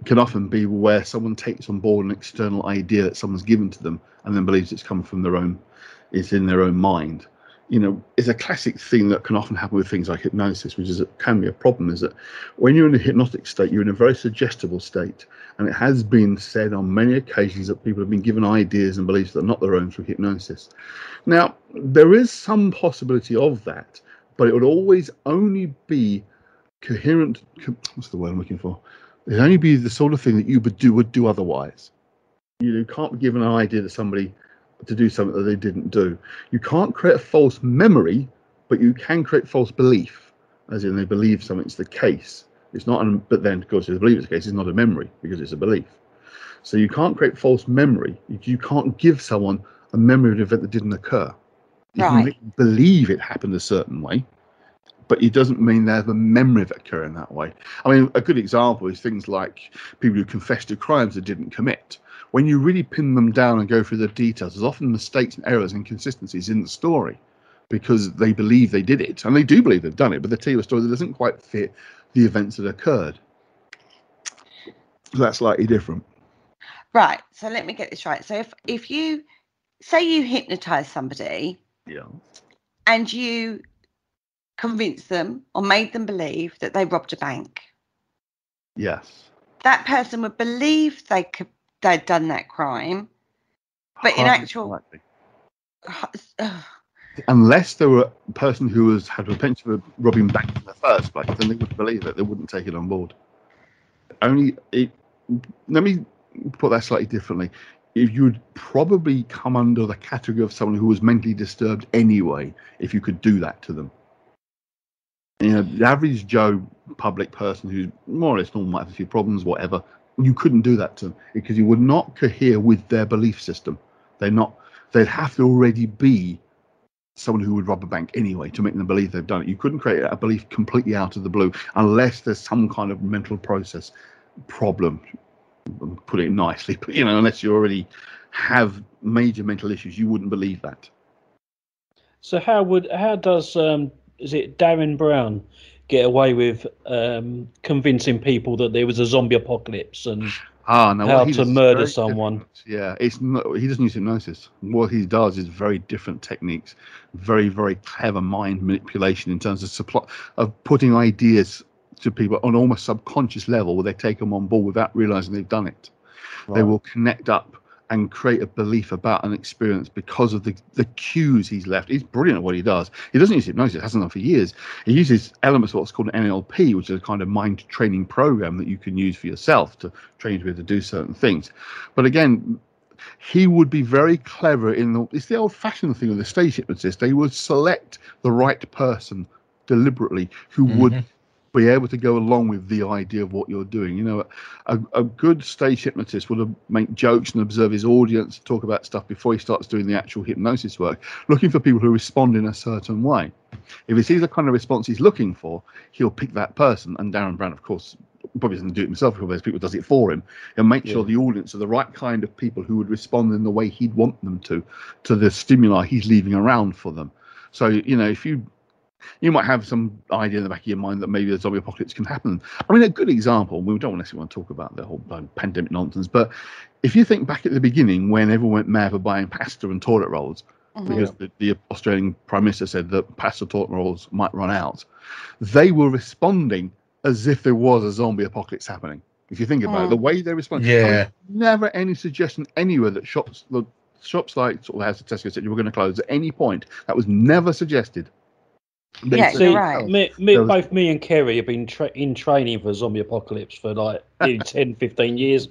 can often be where someone takes on board an external idea that someone's given to them and then believes it's come from it's in their own mind. It's a classic thing that can often happen with things like hypnosis, which can be a problem, is that when you're in a hypnotic state, you're in a very suggestible state. And it has been said on many occasions that people have been given ideas and beliefs that are not their own through hypnosis. Now, there is some possibility of that, but it would always only be coherent. What's the word I'm looking for? It'd only be the sort of thing that you would do otherwise. You can't be given an idea to somebody to do something that they didn't do. You can't create a false memory, but you can create false belief, as in they believe something's the case. It's not, but then of course, if they believe it's the case, it's not a memory because it's a belief. So you can't create false memory. You can't give someone a memory of an event that didn't occur. You can believe it happened a certain way, but it doesn't mean they have a memory of it occurring that way. I mean, a good example is things like people who confess to crimes they didn't commit. When you really pin them down and go through the details, there's often mistakes and errors and inconsistencies in the story because they believe they did it, and they do believe they've done it, but they tell you a story that doesn't quite fit the events that occurred. So that's slightly different. Right. So let me get this right. So if you say you hypnotize somebody, and you convinced them or made them believe that they robbed a bank. Yes. That person would believe they'd done that crime, but in actual, unless they were a person who had a potential of robbing banks in the first place, then they wouldn't believe it. They wouldn't take it on board. Let me put that slightly differently. If you would probably come under the category of someone who was mentally disturbed anyway, if you could do that to them. The average Joe public person who's more or less normal, might have a few problems, whatever, you couldn't do that to them because you would not cohere with their belief system. They'd have to already be someone who would rob a bank anyway to make them believe they've done it. You couldn't create a belief completely out of the blue unless there's some kind of mental process problem. Put it nicely, but unless you already have major mental issues, you wouldn't believe that. So how does is it Darren Brown get away with convincing people that there was a zombie apocalypse and how to murder someone? Yeah, it's not. He doesn't use hypnosis. What he does is very different techniques, very, very clever mind manipulation in terms of putting ideas to people on almost subconscious level where they take them on board without realizing they've done it. Right. They will connect up and create a belief about an experience because of the cues he's left. He's brilliant at what he does. He doesn't use hypnosis, hasn't done for years. He uses elements of what's called an NLP, which is a kind of mind training program that you can use for yourself to train you to be able to do certain things. But again, he would be very clever it's the old-fashioned thing of the stage hypnotist. They would select the right person deliberately who would be able to go along with the idea of what you're doing. A good stage hypnotist would make jokes and observe his audience, talk about stuff before he starts doing the actual hypnosis work, looking for people who respond in a certain way. If he sees the kind of response he's looking for, he'll pick that person. And Darren Brown, of course, probably doesn't do it himself, because people does it for him, and make sure the audience are the right kind of people who would respond in the way he'd want them to the stimuli he's leaving around for them. So, if you might have some idea in the back of your mind that maybe a zombie apocalypse can happen. I mean, a good example, we don't necessarily want to talk about the whole pandemic nonsense, but if you think back at the beginning when everyone went mad for buying pasta and toilet rolls, because the Australian Prime Minister said that pasta toilet rolls might run out, they were responding as if there was a zombie apocalypse happening. If you think about it, the way they respond, never any suggestion anywhere that shops like sort of House of Tesco said you were going to close at any point. That was never suggested. You're right. Both me and Kerry have been in training for a zombie apocalypse for like 10, 15 years.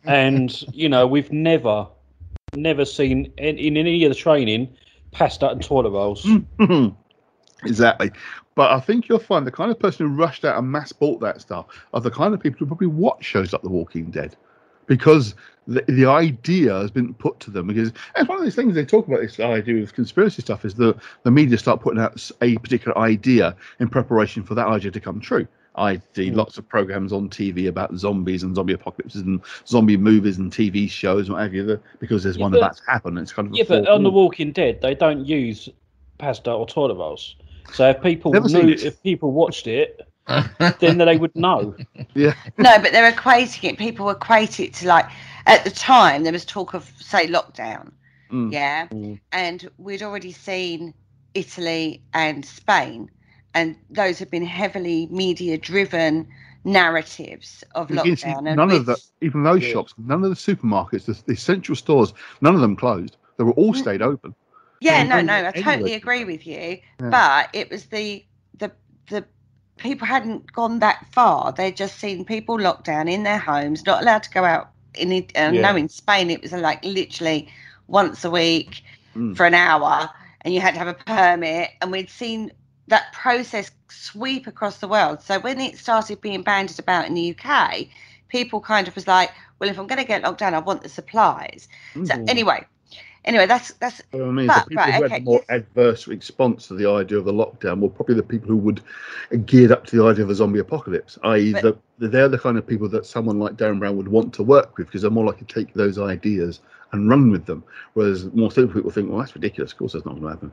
And, we've never seen in any of the training pasta and toilet rolls. Exactly. But I think you'll find the kind of person who rushed out and mass bought that stuff are the kind of people who probably watch shows like The Walking Dead, because the idea has been put to them. Because and one of these things they talk about, this idea of conspiracy stuff, is the media start putting out a particular idea in preparation for that idea to come true. I see lots of programs on TV about zombies and zombie apocalypses and zombie movies and TV shows and what have you, because there's one about to happen. It's kind of but on The Walking Dead, they don't use pasta or toilet rolls. So if people watched it, then they would know. Yeah. No, but they're equating it. People equate it to, like, at the time there was talk of, say, lockdown. And we'd already seen Italy and Spain, and those have been heavily media-driven narratives of lockdown. None of that, even those shops, none of the supermarkets, the essential stores, none of them closed. They were all stayed open. I totally agree with you. But it was the people hadn't gone that far. They'd just seen people locked down in their homes, not allowed to go out. In Spain it was like literally once a week for an hour, and you had to have a permit, and we'd seen that process sweep across the world. So when it started being bandied about in the UK, people kind of was like, well, if I'm going to get locked down, I want the supplies. So anyway, that's. I mean, the people who had a more adverse response to the idea of the lockdown were probably the people who would geared up to the idea of a zombie apocalypse. I.e., they're the kind of people that someone like Darren Brown would want to work with, because they're more likely to take those ideas and run with them. Whereas more simple people think, well, that's ridiculous. Of course, that's not going to happen.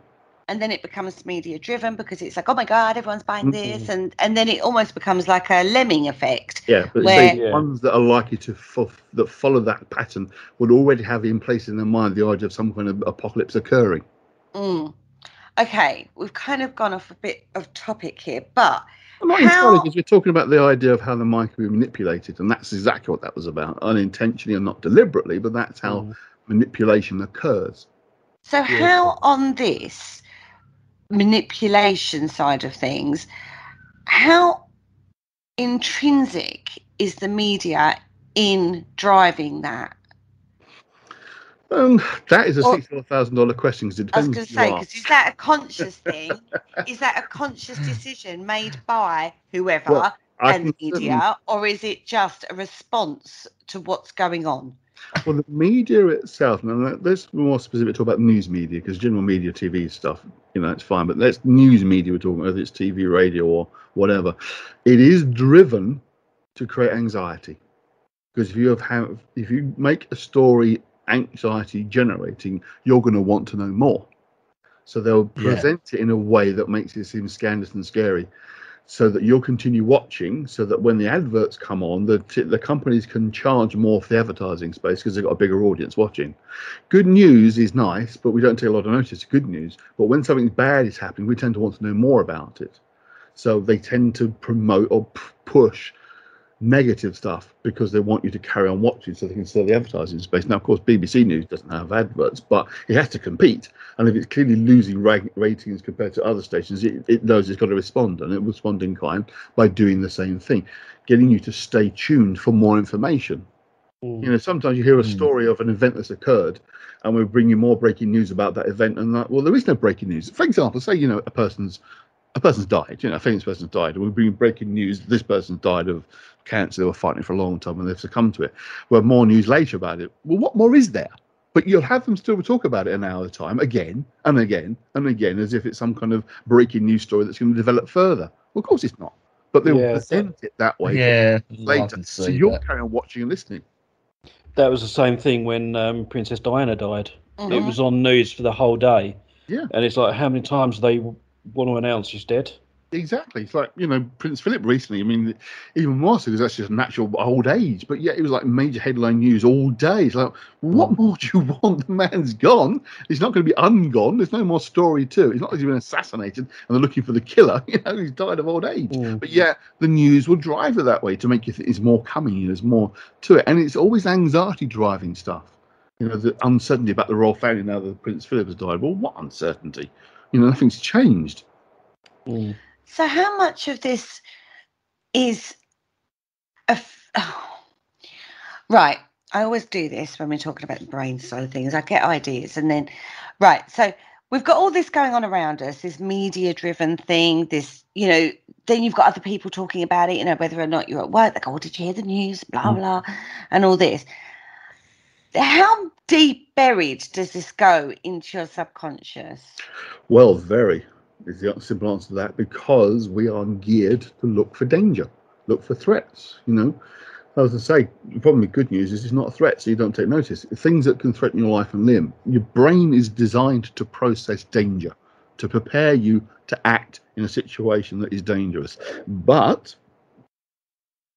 And then it becomes media driven, because it's like, oh my God, everyone's buying this, and then it almost becomes like a lemming effect. Yeah, but the ones that are likely to that follow that pattern would already have in place in their mind the idea of some kind of apocalypse occurring. Okay, we've kind of gone off a bit of topic here, but not entirely, because we're talking about the idea of how the mind can be manipulated, and that's exactly what that was about, unintentionally and not deliberately, but that's how manipulation occurs. So how on this manipulation side of things, how intrinsic is the media in driving that? That is a $64,000 question. Because it depends. I was going to say, because is that a conscious thing? Is that a conscious decision made by whoever and the media, or is it just a response to what's going on? Well, the media itself, now let's be more specific, talk about news media, because general media, TV stuff, it's fine. But that's news media we're talking about, whether it's TV, radio, or whatever. It is driven to create anxiety, because if you make a story anxiety generating, you're going to want to know more. So they'll present it in a way that makes it seem scandalous and scary, so that you'll continue watching, so that when the adverts come on, the companies can charge more for the advertising space because they've got a bigger audience watching. Good news is nice, but we don't take a lot of notice of good news. But when something bad is happening, we tend to want to know more about it. So they tend to promote or push negative stuff because they want you to carry on watching, so they can sell the advertising space. Now, of course, BBC News doesn't have adverts, but it has to compete. And if it's clearly losing ratings compared to other stations, it knows it's got to respond, and it will respond in kind by doing the same thing, getting you to stay tuned for more information. Sometimes you hear a story of an event that's occurred, and we bring you more breaking news about that event, and well, there is no breaking news. For example, say a person's died, a famous person's died, and we bring breaking news, this person's died of cancer, they were fighting for a long time and they've succumbed to it. We'll have more news later about it. Well, what more is there? But you'll have them still talk about it an hour at a time, again and again and again, as if it's some kind of breaking news story that's going to develop further. Well, of course it's not. but they'll Yeah, present it that way Yeah, I later. can So see you're that. carrying on watching and listening. that was the same thing when Princess Diana died. It Mhm. was on news for the whole day, Yeah. and it's like, how many times they want to announce she's dead? Exactly. It's like, Prince Philip recently. I mean, even more so because that's just natural old age. But yet it was like major headline news all day. It's like, what more do you want? The man's gone. He's not going to be ungone. There's no more story to it. It's not like he's been assassinated and they're looking for the killer. He's died of old age. But yeah, the news will drive it that way to make you think there's more coming. There's more to it. And it's always anxiety driving stuff. The uncertainty about the royal family now that Prince Philip has died. Well, what uncertainty? Nothing's changed. So how much of this is right? I always do this when we're talking about the brain side of things. I get ideas and then, right. So we've got all this going on around us, this media driven thing, this, then you've got other people talking about it, whether or not you're at work, they go, oh, did you hear the news? Blah, blah, and all this. How deep buried does this go into your subconscious? Well, very is the simple answer to that, because we are geared to look for danger, look for threats. As I say, the problem with good news is it's not a threat, so you don't take notice. Things that can threaten your life and limb. Your brain is designed to process danger, to prepare you to act in a situation that is dangerous. But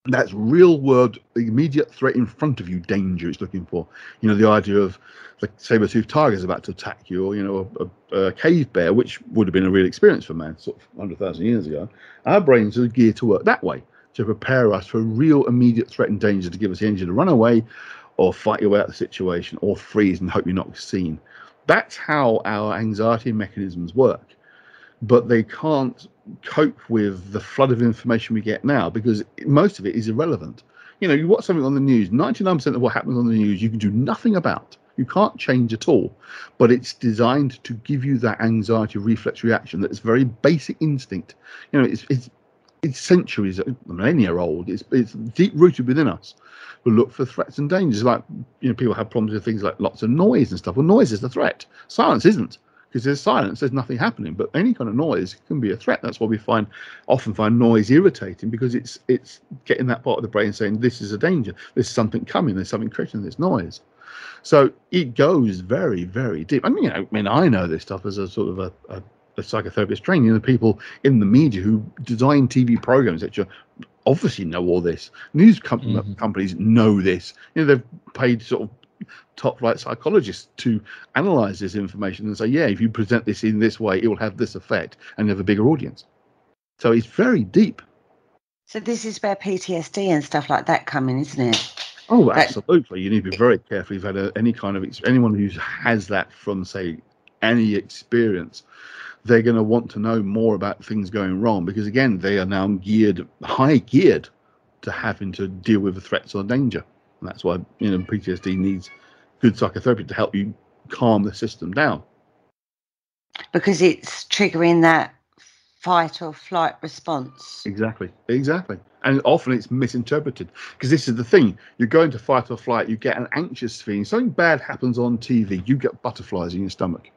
that's real world, immediate threat in front of you, danger it's looking for. The idea of the saber-toothed tiger is about to attack you, or a cave bear, which would have been a real experience for man sort of 100,000 years ago. Our brains are geared to work that way, to prepare us for real immediate threat and danger, to give us the energy to run away or fight your way out of the situation or freeze and hope you're not seen. That's how our anxiety mechanisms work. But they can't cope with the flood of information we get now, because most of it is irrelevant. You watch something on the news, 99% of what happens on the news you can do nothing about. You can't change at all. But it's designed to give you that anxiety reflex reaction that's very basic instinct. It's centuries, millennia old. It's deep rooted within us. We look for threats and dangers. Like, people have problems with things like lots of noise and stuff. Well, noise is the threat. Silence isn't. Because there's silence, there's nothing happening. But any kind of noise can be a threat. That's why we often find noise irritating, because it's getting that part of the brain saying this is a danger, there's something coming, there's something creating this noise. So it goes very, very deep. I know this stuff as a sort of a psychotherapist training. The people in the media who design TV programs, etc., obviously know all this. News companies know this. They've paid sort of top flight psychologists to analyze this information and say, yeah, if you present this in this way, it will have this effect and have a bigger audience. So it's very deep. So this is where PTSD and stuff like that come in, isn't it? Oh, absolutely. You need to be very careful. If you've had anyone who has that from, say, any experience, they're going to want to know more about things going wrong, because again, they are now high geared to having to deal with the threats or danger. And that's why PTSD needs good psychotherapy to help you calm the system down, because it's triggering that fight or flight response. Exactly. And often it's misinterpreted, because this is the thing. You're going to fight or flight, you get an anxious feeling, something bad happens on TV, you get butterflies in your stomach.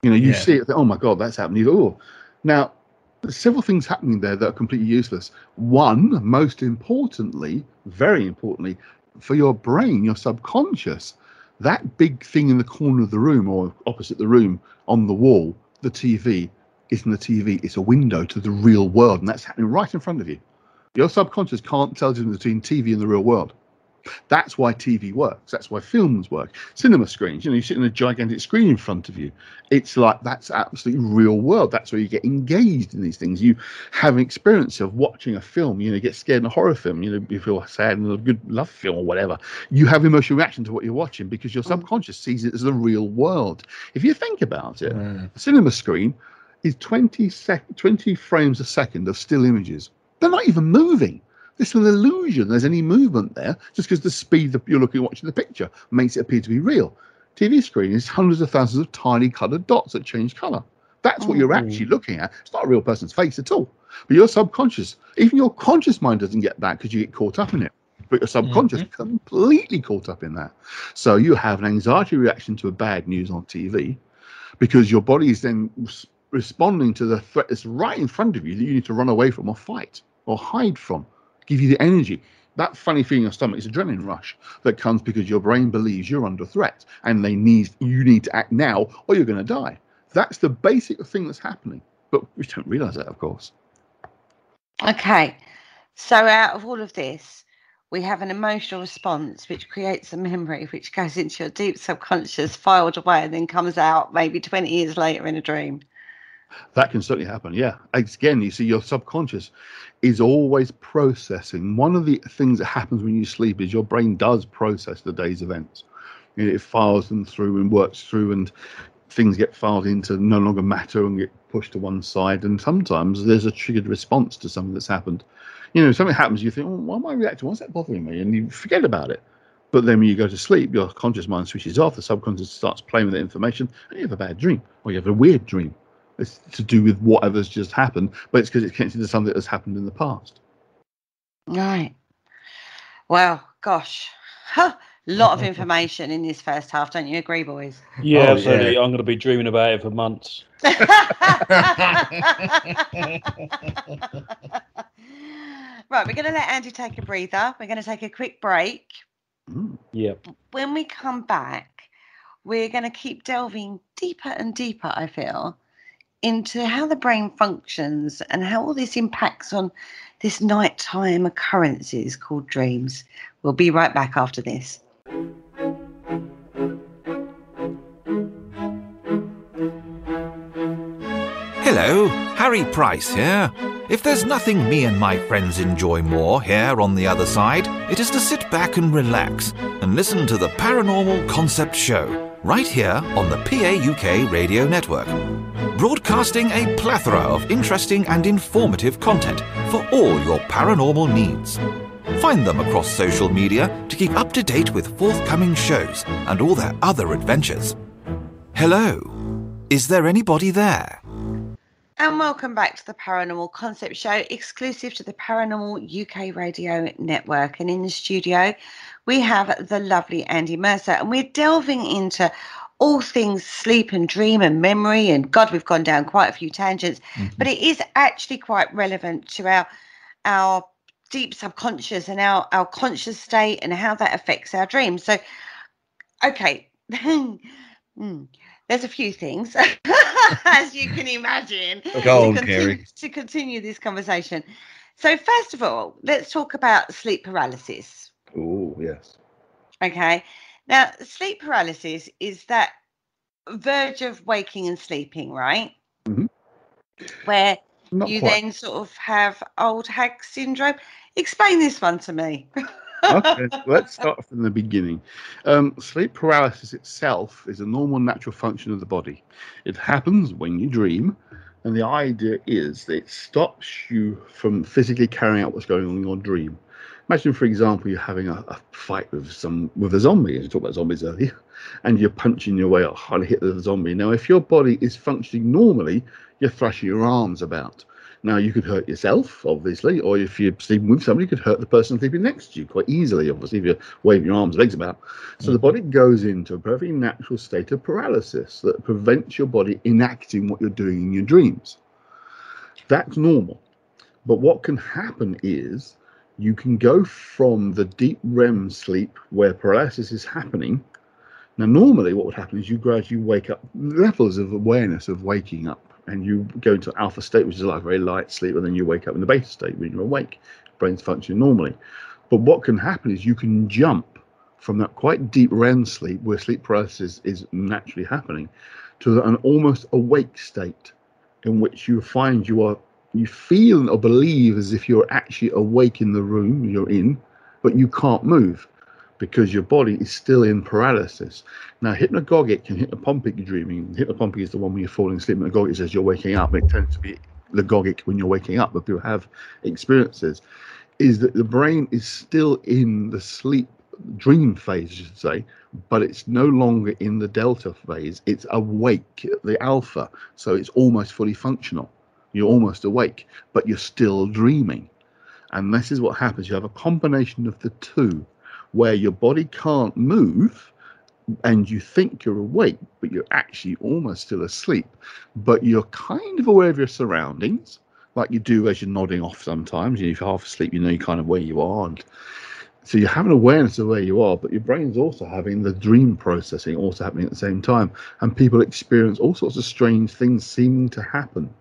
You see it, oh my god, that's happening. Oh, now there's several things happening there that are completely useless. One, most importantly, very importantly, for your brain, your subconscious, that big thing in the corner of the room or opposite the room on the wall, the TV, isn't the TV, it's a window to the real world, and that's happening right in front of you. Your subconscious can't tell the difference between TV and the real world. That's why TV works. That's why films work. Cinema screens, you sit in a gigantic screen in front of you. It's like, that's absolutely real world. That's where you get engaged in these things. You have an experience of watching a film. You get scared in a horror film. You feel sad in a good love film or whatever. You have emotional reaction to what you're watching because your subconscious sees it as the real world. If you think about it, a cinema screen is 20 frames a second of still images. They're not even moving. It's an illusion there's any movement there, just because the speed that you're watching the picture makes it appear to be real. TV screen is hundreds of thousands of tiny coloured dots that change colour. That's what you're actually looking at. It's not a real person's face at all. But your subconscious, even your conscious mind doesn't get that because you get caught up in it. But your subconscious completely caught up in that. So you have an anxiety reaction to a bad news on TV because your body is then responding to the threat that's right in front of you that you need to run away from or fight. or hide from, give you the energy. That funny feeling in your stomach is adrenaline rush that comes because your brain believes you're under threat and you need to act now or you're going to die. That's the basic thing that's happening, but we don't realise that, of course. Okay, so out of all of this, we have an emotional response which creates a memory which goes into your deep subconscious, filed away, and then comes out maybe 20 years later in a dream. That can certainly happen, yeah. Again, you see, your subconscious is always processing. One of the things that happens when you sleep is your brain does process the day's events. It files them through and works through, and things get filed into no longer matter and get pushed to one side. And sometimes there's a triggered response to something that's happened. Something happens, you think, oh, why am I reacting? What's that bothering me? And you forget about it. But then when you go to sleep, your conscious mind switches off, the subconscious starts playing with the information, and you have a bad dream, or you have a weird dream. It's to do with whatever's just happened, but it's because it's connected to something that's happened in the past. Right. Well, gosh, a lot of information in this first half. Don't you agree, boys? Yeah, Oh, absolutely. yeah. I'm going to be dreaming about it for months. Right, we're going to let Andy take a breather. We're going to take a quick break. Yeah. When we come back, we're going to keep delving deeper and deeper, I feel, into how the brain functions and how all this impacts on this nighttime occurrences called dreams. We'll be right back after this. Hello, Harry Price here. If there's nothing me and my friends enjoy more here on the other side, it is to sit back and relax and listen to the Paranormal Concept show, right here on the PAUK Radio Network. Broadcasting a plethora of interesting and informative content for all your paranormal needs. Find them across social media to keep up to date with forthcoming shows and all their other adventures. Hello, is there anybody there? And welcome back to the Paranormal Concept show, exclusive to the Paranormal UK Radio Network. And in the studio, we have the lovely Andy Mercer, and we're delving into all things sleep and dream and memory. And God, we've gone down quite a few tangents, but it is actually quite relevant to our deep subconscious and our conscious state and how that affects our dreams. So, okay. There's a few things, as you can imagine, to continue this conversation. So first of all, let's talk about sleep paralysis. Oh, yes. Okay. Now, sleep paralysis is that verge of waking and sleeping, right? Mm-hmm. Where Not you quite. then sort of have old hag syndrome. Explain this one to me. Okay, let's start from the beginning. Sleep paralysis itself is a normal natural function of the body. It happens when you dream, and the idea is that it stops you from physically carrying out what's going on in your dream. Imagine, for example, you're having a fight with a zombie, as we talked about zombies earlier, and you're punching your way up, trying to hit the zombie. Now, if your body is functioning normally, you're thrashing your arms about. Now, you could hurt yourself, obviously, or if you're sleeping with somebody, you could hurt the person sleeping next to you quite easily, obviously, if you're waving your arms and legs about. So the body goes into a very natural state of paralysis that prevents your body enacting what you're doing in your dreams. That's normal. But what can happen is you can go from the deep REM sleep where paralysis is happening. Now, normally what would happen is you gradually wake up, levels of awareness of waking up, and you go into alpha state, which is like very light sleep, and then you wake up in the beta state when you're awake. Brain's functioning normally. But what can happen is you can jump from that quite deep REM sleep, where sleep paralysis is naturally happening, to an almost awake state in which you find you feel or believe as if you're actually awake in the room you're in, but you can't move because your body is still in paralysis. Now, hypnagogic and hypnopompic dreaming. Hypnopompic is the one when you're falling asleep. Hypnagogic says you're waking up. It tends to be logogic when you're waking up, but people have experiences. Is that the brain is still in the sleep dream phase, I should say, but it's no longer in the delta phase. It's awake, the alpha. So it's almost fully functional. You're almost awake, but you're still dreaming. And this is what happens. You have a combination of the two, where your body can't move and you think you're awake, but you're actually almost still asleep. But you're kind of aware of your surroundings. like you do as you're nodding off sometimes. If you're half asleep, you know kind of where you are. And so you have an awareness of where you are, but your brain's also having the dream processing also happening at the same time. And people experience all sorts of strange things seeming to happen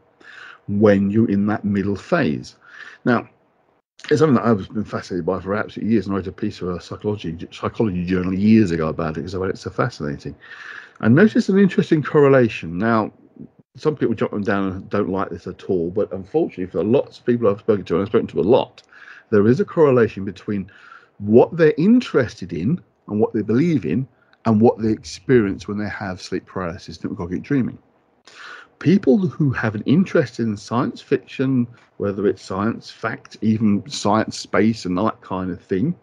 when you're in that middle phase. Now, it's something that I've been fascinated by for absolutely years, and I wrote a piece for a psychology journal years ago about it because I found it so fascinating. I noticed an interesting correlation. Now, some people jot them down and don't like this at all, but unfortunately for lots of people I've spoken to, and I've spoken to a lot, there is a correlation between what they're interested in and what they believe in and what they experience when they have sleep paralysis, hypnagogic dreaming. People who have an interest in science fiction, whether it's science, fact, even science, space, and that kind of thing,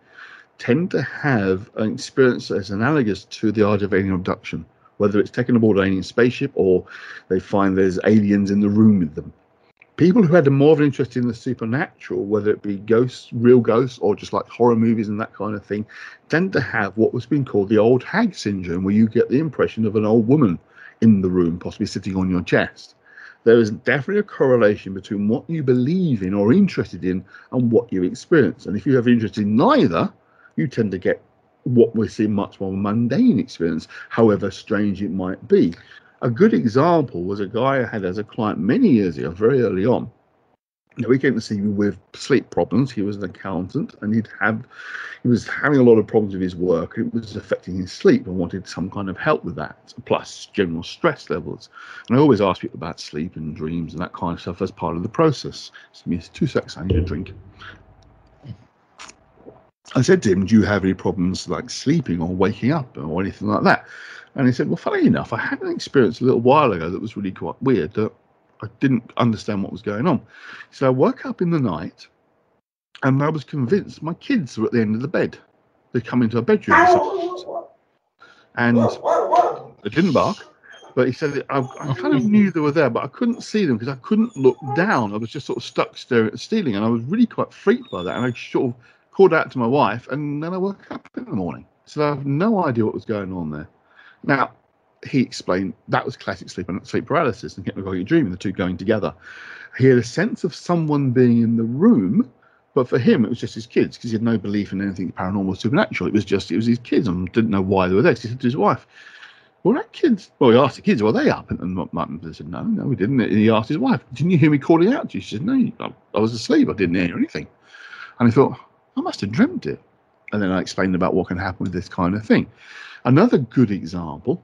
tend to have an experience that's analogous to the idea of alien abduction, whether it's taken aboard an alien spaceship or they find there's aliens in the room with them. People who had more of an interest in the supernatural, whether it be ghosts, real ghosts, or just like horror movies and that kind of thing, tend to have what was being called the old hag syndrome, where you get the impression of an old woman in the room, possibly sitting on your chest. There is definitely a correlation between what you believe in or interested in and what you experience. And if you have interest in neither, you tend to get what we see much more mundane experience, however strange it might be. A good example was a guy I had as a client many years ago, very early on. Now, he came to see me with sleep problems. He was an accountant, and he was having a lot of problems with his work. It was affecting his sleep and wanted some kind of help with that, plus general stress levels. And I always ask people about sleep and dreams and that kind of stuff as part of the process. So give me 2 seconds, I need a drink. I said to him, do you have any problems like sleeping or waking up or anything like that? And he said, well, funny enough, I had an experience a little while ago that was really quite weird, that I didn't understand what was going on. So I woke up in the night and I was convinced my kids were at the end of the bed. They come into our bedroom and they didn't bark, but he said I kind of knew they were there, but I couldn't see them because I couldn't look down. I was just sort of stuck staring at the ceiling, and I was really quite freaked by that. And I sort of called out to my wife, and then I woke up in the morning. So I have no idea what was going on there. Now, he explained that was classic sleep paralysis and hypnagogic dreaming, the two going together. He had a sense of someone being in the room, but for him, it was just his kids, because he had no belief in anything paranormal or supernatural. It was his kids, and didn't know why they were there. So he said to his wife, well, that kids, well, he asked the kids, were they up? And they said, no, we didn't. And he asked his wife, didn't you hear me calling out to you? She said, no, I was asleep. I didn't hear anything. And he thought, I must have dreamt it. And then I explained about what can happen with this kind of thing. Another good example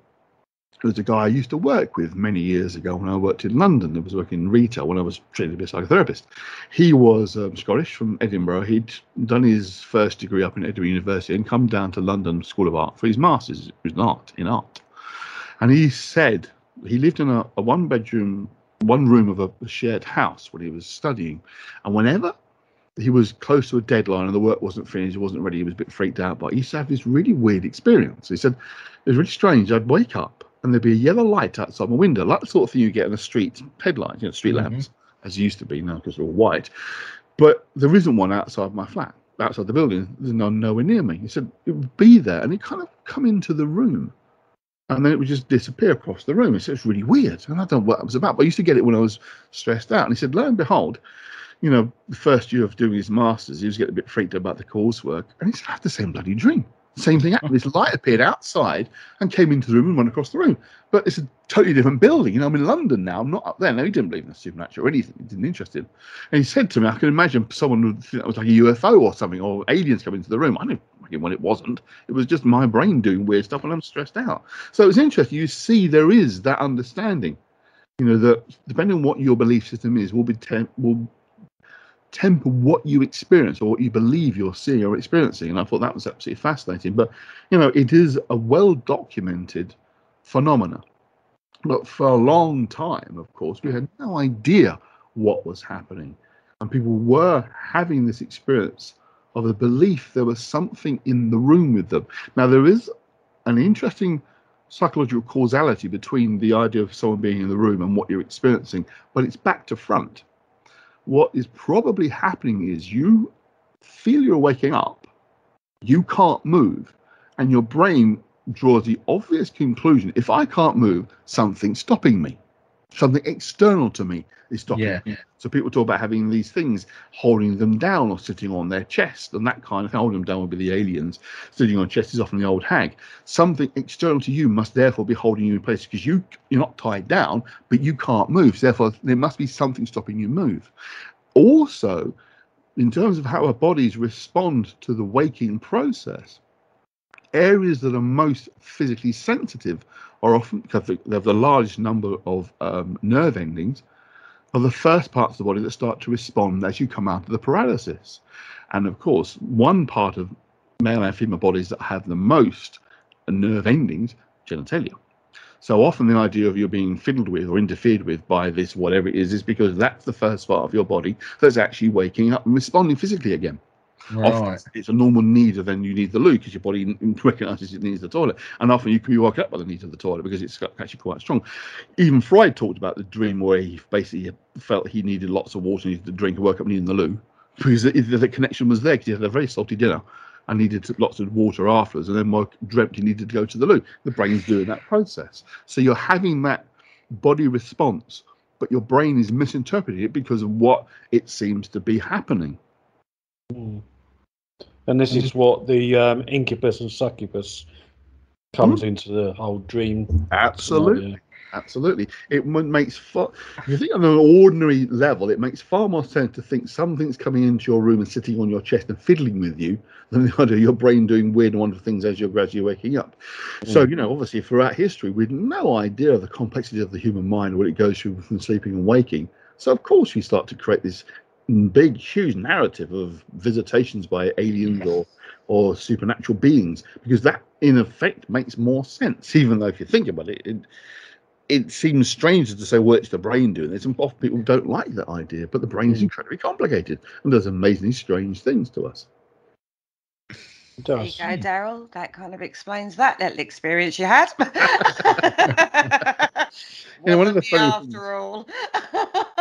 was a guy I used to work with many years ago when I worked in London. I was working in retail when I was training to be a psychotherapist. He was Scottish, from Edinburgh. He'd done his first degree up in Edinburgh University and come down to London School of Art for his master's in art. And he said he lived in a one room of a shared house when he was studying. And whenever he was close to a deadline and the work wasn't finished, he wasn't ready, he was a bit freaked out, but he used to have this really weird experience. He said it was really strange. I'd wake up and there'd be a yellow light outside my window, like the sort of thing you get in a street headlight, street lamps, as used to be now because they're all white. But there isn't one outside my flat, outside the building. There's nowhere near me. He said it would be there, and it kind of come into the room, and then it would just disappear across the room. He said it's really weird, and I don't know what it was about, but I used to get it when I was stressed out. And he said, lo and behold, the first year of doing his master's, he was getting a bit freaked out about the coursework, and he said, I had the same bloody dream. Same thing happened. This light appeared outside and came into the room and went across the room. But it's a totally different building. I'm in London now. I'm not up there. No, he didn't believe in the supernatural or anything. He didn't interest in. And he said to me, I can imagine someone would think that was like a UFO or something, or aliens coming into the room. I didn't imagine when it wasn't. It was just my brain doing weird stuff when I'm stressed out. So it's interesting. You see, there is that understanding, that depending on what your belief system is, will temper what you experience or what you believe you're seeing or experiencing. And I thought that was absolutely fascinating. But it is a well-documented phenomena. But for a long time, of course, we had no idea what was happening, and people were having this experience of the belief there was something in the room with them. Now, there is an interesting psychological causality between the idea of someone being in the room and what you're experiencing, but it's back to front. What is probably happening is you feel you're waking up, you can't move, and your brain draws the obvious conclusion, if I can't move, something's stopping me. Something external to me is stopping Yeah. me. So people talk about having these things holding them down or sitting on their chest, and that kind of thing. Holding them down would be the aliens. Sitting on chest is often the old hag. Something external to you must therefore be holding you in place, because you're not tied down, but you can't move. So therefore, there must be something stopping you move. Also, in terms of how our bodies respond to the waking process, areas that are most physically sensitive are often, because they have the largest number of nerve endings, are the first parts of the body that start to respond as you come out of the paralysis. And of course, one part of male and female bodies that have the most nerve endings, genitalia. So often the idea of you being fiddled with or interfered with by this, whatever it is because that's the first part of your body that's actually waking up and responding physically again. Right. Often it's a normal need, and then you need the loo because your body recognizes it needs the toilet. And often you can be woken up by the need of the toilet because it's actually quite strong. Even Freud talked about the dream where he basically felt he needed lots of water, needed to drink, and woke up needing the loo, because the connection was there, because he had a very salty dinner and needed lots of water afterwards, and then dreamt he needed to go to the loo. The brain's doing that process. So you're having that body response, but your brain is misinterpreting it because of what it seems to be happening. And this is what the incubus and succubus comes into the whole dream. Absolutely. Scenario. Absolutely. It makes if you think on an ordinary level, it makes far more sense to think something's coming into your room and sitting on your chest and fiddling with you than the idea of your brain doing weird and wonderful things as you're gradually waking up. So, obviously throughout history, we had no idea of the complexity of the human mind, what it goes through from sleeping and waking. So, of course, we start to create this big, huge narrative of visitations by aliens or supernatural beings, because that, in effect, makes more sense, even though if you think about it, it seems strange to say, well, it's the brain doing this. And often people don't like that idea, but the brain is incredibly complicated and does amazingly strange things to us. There you go, Daryl. That kind of explains that little experience you had. One of the funny after all.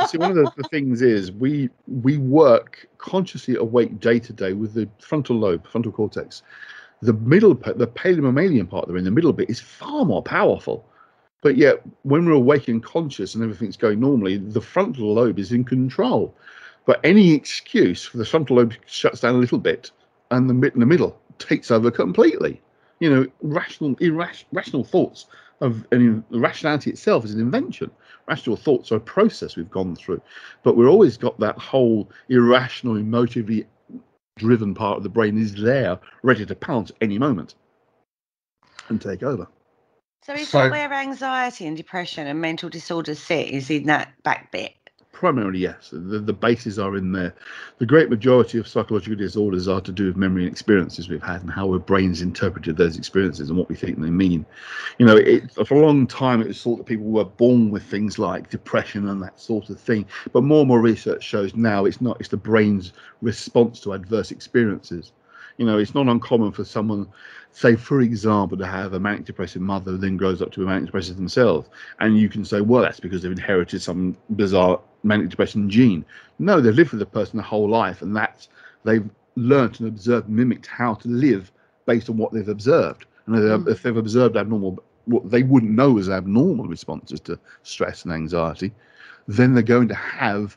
See, one of the things is we work consciously awake day to day with the frontal lobe, frontal cortex. The middle part, the paleomammalian part that are in the middle bit, is far more powerful. But yet, when we're awake and conscious and everything's going normally, the frontal lobe is in control. But any excuse for the frontal lobe shuts down a little bit, and the middle takes over completely. Irrational thoughts and rationality itself is an invention. Rational thoughts are a process we've gone through, but we've always got that whole irrational, emotively driven part of the brain is there, ready to pounce any moment and take over. So is that where anxiety and depression and mental disorders sit, is in that back bit? Primarily, yes. The bases are in there. The great majority of psychological disorders are to do with memory and experiences we've had and how our brains interpreted those experiences and what we think they mean. For a long time, it was thought that people were born with things like depression and that sort of thing. But more and more research shows now it's not. It's the brain's response to adverse experiences. It's not uncommon for someone, say, for example, to have a manic depressive mother who then grows up to be manic depressive themselves. And you can say, well, that's because they've inherited some bizarre manic depression gene. No, they've lived with the person their whole life, and they've learnt and observed, mimicked how to live based on what they've observed. And if they've observed what they wouldn't know as abnormal responses to stress and anxiety, then they're going to have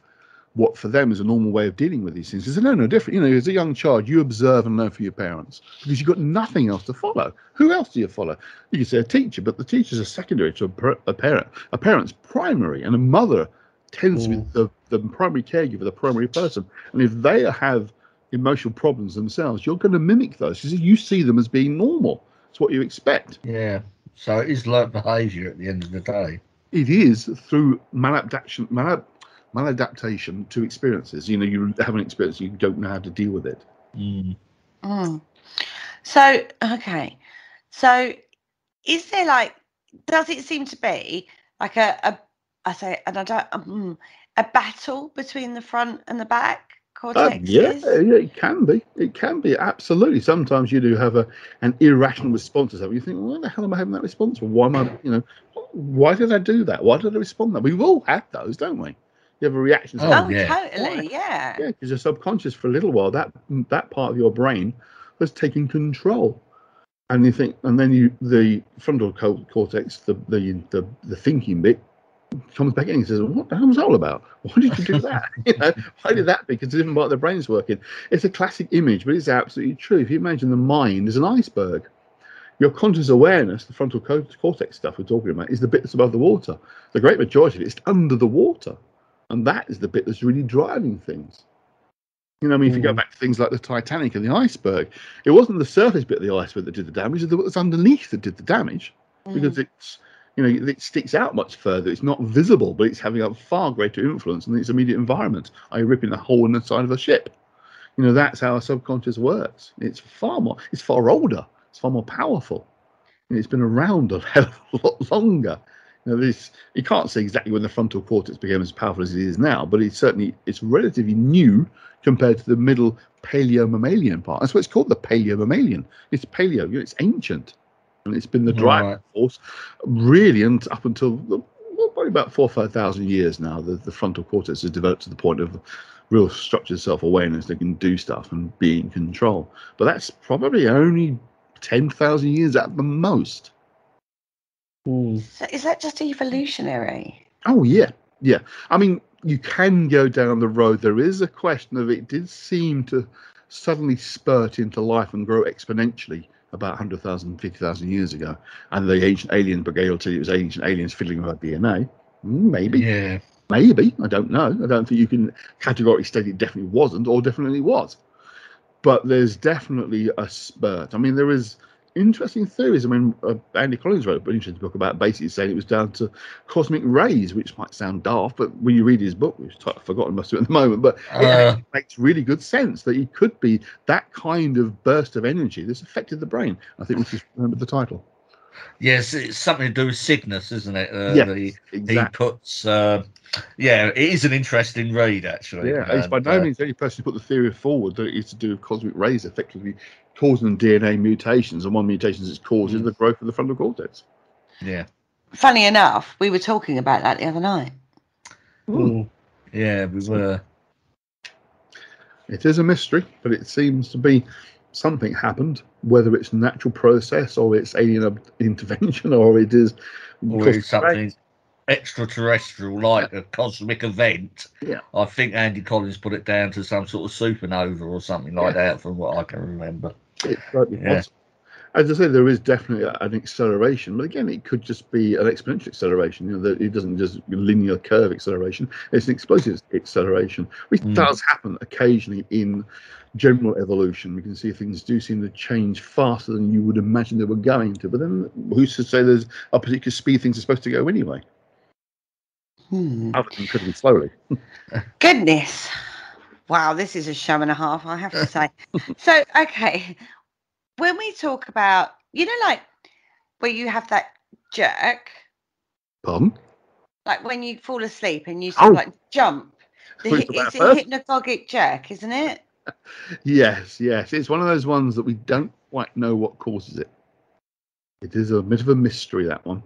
what for them is a normal way of dealing with these things. It's no different. As a young child, you observe and learn from your parents because you've got nothing else to follow. Who else do you follow? You can say a teacher, but the teachers are secondary to a parent. A parent's primary, and a mother tends to be the primary caregiver, the primary person. And if they have emotional problems themselves, you're going to mimic those because you see them as being normal. It's what you expect. Yeah. So it is learnt behaviour at the end of the day. It is through maladaptation to experiences. You have an experience, you don't know how to deal with it. So, okay. So is there does it seem to be like a battle between the front and the back cortexes? Yeah, it can be. It can be, absolutely. Sometimes you do have an irrational response to something. You think, well, why the hell am I having that response? Why am I, why did I do that? Why did I respond that? We've all had those, don't we? You have a reaction. Totally, yeah. Yeah, because you're subconscious for a little while. That part of your brain has taken control, and you think, and then the frontal cortex, the thinking bit, comes back in and says, what the hell was that all about? Why did you do that? Why did that? Because it didn't part of their brain's working. It's a classic image, but it's absolutely true. If you imagine the mind as an iceberg, your conscious awareness, the frontal cortex stuff we're talking about, is the bit that's above the water. The great majority of it is under the water. And that is the bit that's really driving things. If you go back to things like the Titanic and the iceberg, it wasn't the surface bit of the iceberg that did the damage, it was underneath that did the damage, because it's, it sticks out much further. It's not visible, but it's having a far greater influence on its immediate environment. Ripping a hole in the side of a ship. That's how our subconscious works. It's far older. It's far more powerful. And it's been around a hell of a lot longer. You can't say exactly when the frontal cortex became as powerful as it is now, but it's relatively new compared to the middle paleo-mammalian part. That's what it's called, the paleo-mammalian. It's paleo, it's ancient. And it's been the driving force really and up until probably about 4,000 or 5,000 years now. The frontal cortex has developed to the point of real structured self-awareness that can do stuff and be in control. But that's probably only 10,000 years at the most. So is that just evolutionary? Oh, yeah. I mean, you can go down the road. There is a question of it did seem to suddenly spurt into life and grow exponentially about 100,000, 50,000 years ago. And the ancient aliens brigade will tell you it was ancient aliens fiddling with our DNA. Maybe. Yeah. Maybe. I don't know. I don't think you can categorically state it definitely wasn't or definitely was. But there's definitely a spurt. I mean, there is interesting theories. I mean, Andy Collins wrote an interesting book about basically saying it was down to cosmic rays, which might sound daft, but when you read his book, which I've forgotten most of it at the moment, but it makes really good sense that it could be that kind of burst of energy that's affected the brain. I think we just remember the title. Yes, it's something to do with Cygnus, isn't it? Exactly. He puts, it is an interesting read, actually. Yeah, it's by no means the only person who put the theory forward that it's to do with cosmic rays effectively causing DNA mutations, and one mutation it's causing the growth of the frontal cortex. Yeah. Funny enough, we were talking about that the other night. Yeah, we were. It is a mystery, but it seems to be something happened, whether it's a natural process or it's alien intervention or it is something extraterrestrial, like a cosmic event. Yeah, I think Andy Collins put it down to some sort of supernova or something like that, from what I can remember. It's certainly possible. As I say, there is definitely an acceleration, but again, it could just be an exponential acceleration. It doesn't just linear curve acceleration; it's an explosive acceleration, which does happen occasionally in general evolution. We can see things do seem to change faster than you would imagine they were going to. But then, who's to say there's a particular speed things are supposed to go anyway? Other than incredibly slowly. Goodness. Wow, this is a show and a half, I have to say. So, okay, when we talk about, like where you have that jerk. Pardon? Like when you fall asleep and you sort of like jump. It's a hypnagogic jerk, isn't it? Yes. It's one of those ones that we don't quite know what causes it. It is a bit of a mystery, that one.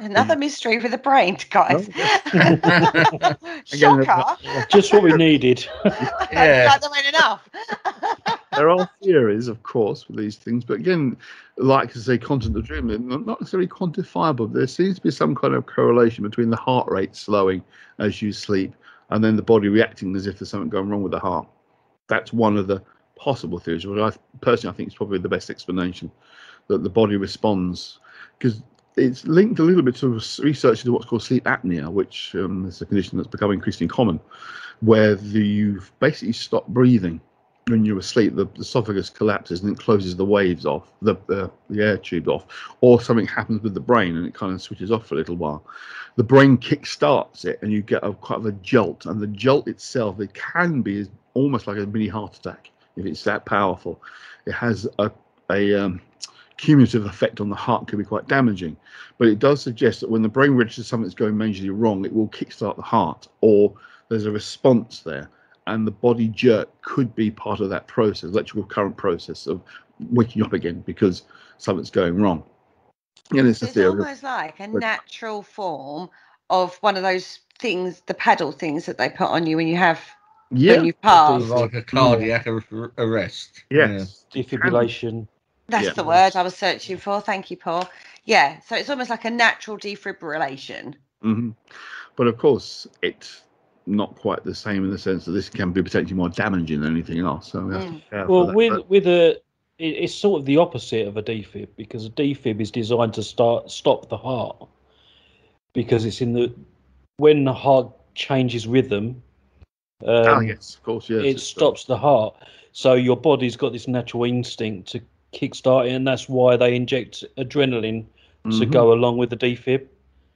Another mystery for the brain, guys. Shocker. Just what we needed. That wasn't enough. There are theories, of course, for these things, but again, like I say, content of dream, they're not necessarily quantifiable. There seems to be some kind of correlation between the heart rate slowing as you sleep and then the body reacting as if there's something going wrong with the heart. That's one of the possible theories, but I think it's probably the best explanation, that the body responds, because it's linked a little bit to research into what's called sleep apnea, which is a condition that's becoming increasingly common, where you've basically stopped breathing when you're asleep. The esophagus collapses and it closes the waves off, the air tube off, or something happens with the brain and it kind of switches off for a little while. The brain kick-starts it and you get quite a jolt, and the jolt itself, it can be almost like a mini heart attack if it's that powerful. It has a cumulative effect on the heart, can be quite damaging, but it does suggest that when the brain registers something that's going majorly wrong, it will kickstart the heart, or there's a response there, and the body jerk could be part of that process, electrical current process of waking up again because something's going wrong. And it's almost like a natural form of one of those things, the paddle things that they put on you when you have when you pass, like a cardiac arrest. Yes, defibrillation. That's the word I was searching for. Thank you, Paul. Yeah, so it's almost like a natural defibrillation. But of course, it's not quite the same in the sense that this can be potentially more damaging than anything else. So we have to be careful. Well, it's sort of the opposite of a defib, because a defib is designed to stop the heart, because it's when the heart changes rhythm. Yes, of course, yes. It stops the heart. So your body's got this natural instinct to kickstart it, and that's why they inject adrenaline to go along with the defib.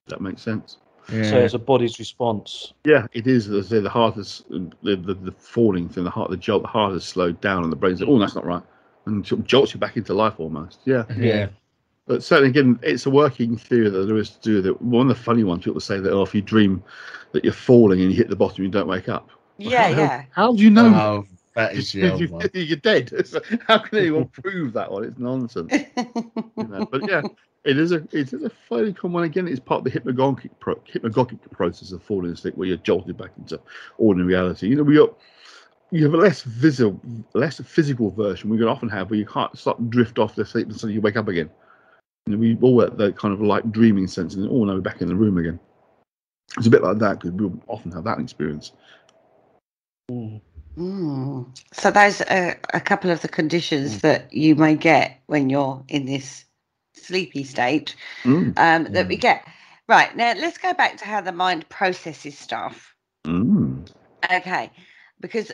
That makes sense. Yeah. So it's a body's response. Yeah, it is. As I say, the heart is the falling thing. The jolt. The heart is slowed down, and the brain's like, "Oh, that's not right," and sort of jolts you back into life almost. Yeah. But certainly, again, it's a working theory that there is to do that. One of the funny ones, people say that, if you dream that you're falling and you hit the bottom, you don't wake up. Yeah, How do you know? Oh, that is the old one. You're dead. So how can anyone prove that one? It's nonsense. But yeah, it is a fairly common one. Again, it's part of the hypnagogic process of falling asleep, where you're jolted back into ordinary reality. You have a less physical version we can often have, where you can't start to drift off to sleep and suddenly you wake up again. We all get that kind of like dreaming sense, and now we're back in the room again. It's a bit like that, because we often have that experience. So those are a couple of the conditions that you may get when you're in this sleepy state that we get. Right, now let's go back to how the mind processes stuff. Okay, because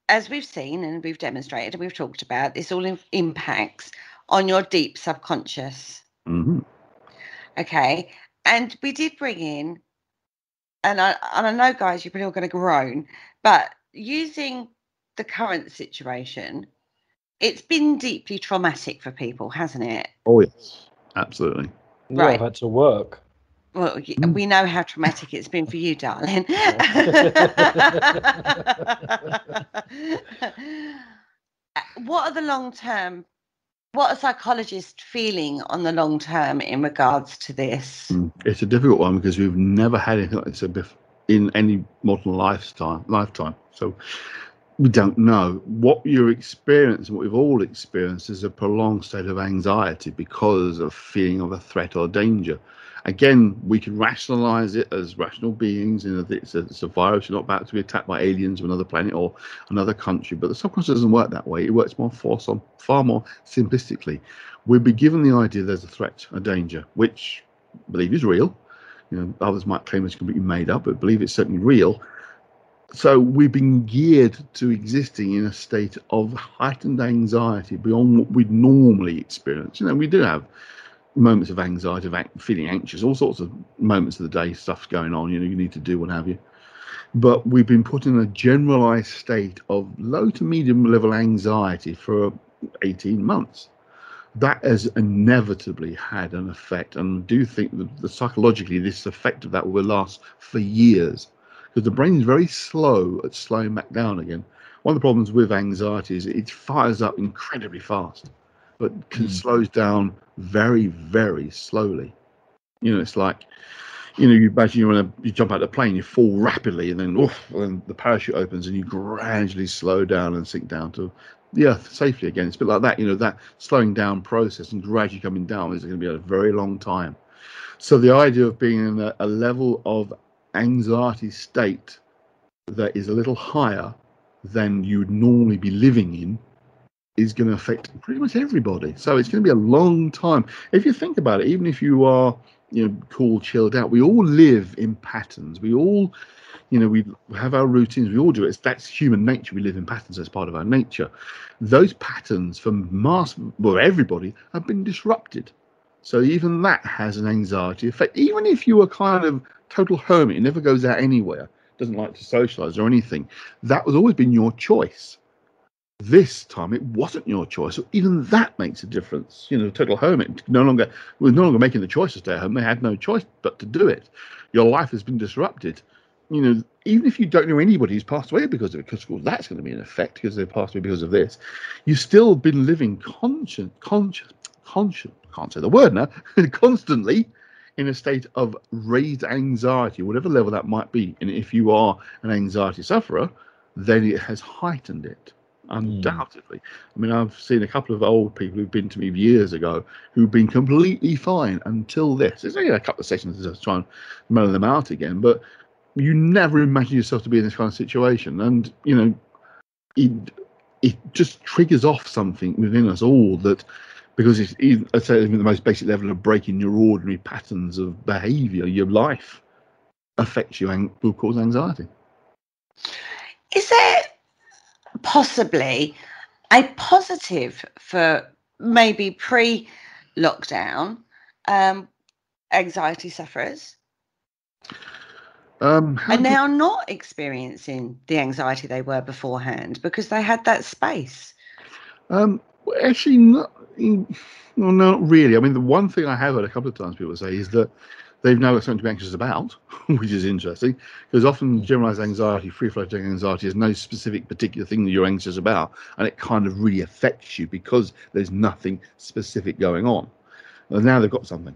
as we've seen and we've demonstrated and we've talked about, this all impacts on your deep subconscious. Okay, and we did bring in, and I know, guys, you're probably all going to groan, but using the current situation, it's been deeply traumatic for people, hasn't it? Oh yes, absolutely. Yeah, I've had to work. Well, we know how traumatic it's been for you, darling. What are psychologists feeling on the long term in regards to this? It's a difficult one, because we've never had anything like this in any modern lifetime. So we don't know. What you're experiencing, what we've all experienced, is a prolonged state of anxiety because of feeling of a threat or danger. Again, we can rationalize it as rational beings. It's a virus. You're not about to be attacked by aliens from another planet or another country. But the subconscious doesn't work that way. It works far more simplistically. We've been given the idea there's a threat, a danger, which I believe is real. Others might claim it's completely made up, but I believe it's certainly real. So we've been geared to existing in a state of heightened anxiety beyond what we'd normally experience. We do have moments of anxiety, of feeling anxious, all sorts of moments of the day, stuff's going on, you need to do what have you. But we've been put in a generalized state of low to medium level anxiety for 18 months. That has inevitably had an effect, and I do think that psychologically this effect of that will last for years, because the brain is very slow at slowing back down again. One of the problems with anxiety is it fires up incredibly fast, but slows down very, very slowly. It's like, you imagine you jump out of the plane, you fall rapidly, and then the parachute opens and you gradually slow down and sink down to the earth safely again. It's a bit like that, that slowing down process and gradually coming down is going to be a very long time. So the idea of being in a level of anxiety state that is a little higher than you would normally be living in is going to affect pretty much everybody. So it's going to be a long time. If you think about it, even if you are, cool, chilled out, we all live in patterns. We all, we have our routines. We all do it. That's human nature. We live in patterns as part of our nature. Those patterns for everybody have been disrupted. So even that has an anxiety effect. Even if you are kind of total hermit, never goes out anywhere, doesn't like to socialize or anything, that has always been your choice. This time it wasn't your choice. So even that makes a difference. Total hermit was no longer making the choice to stay at home. They had no choice but to do it. Your life has been disrupted. Even if you don't know anybody who's passed away because of it, because that's going to be an effect because they passed away because of this, you've still been living conscious, can't say the word now, constantly in a state of raised anxiety, whatever level that might be. And if you are an anxiety sufferer, then it has heightened it. Undoubtedly. I mean, I've seen a couple of old people who've been to me years ago who've been completely fine until this. It's only a couple of sessions to try and mellow them out again, but you never imagine yourself to be in this kind of situation, and it just triggers off something within us all that, because it's I'd say even the most basic level of breaking your ordinary patterns of behaviour, your life affects you and will cause anxiety. Is there possibly a positive for maybe pre-lockdown anxiety sufferers and now not experiencing the anxiety they were beforehand because they had that space? Actually, not really. I mean, the one thing I have heard a couple of times people say is that they've now got something to be anxious about, which is interesting, because often generalized anxiety, free-floating anxiety, is no specific particular thing that you're anxious about, and it kind of really affects you because there's nothing specific going on. And now they've got something.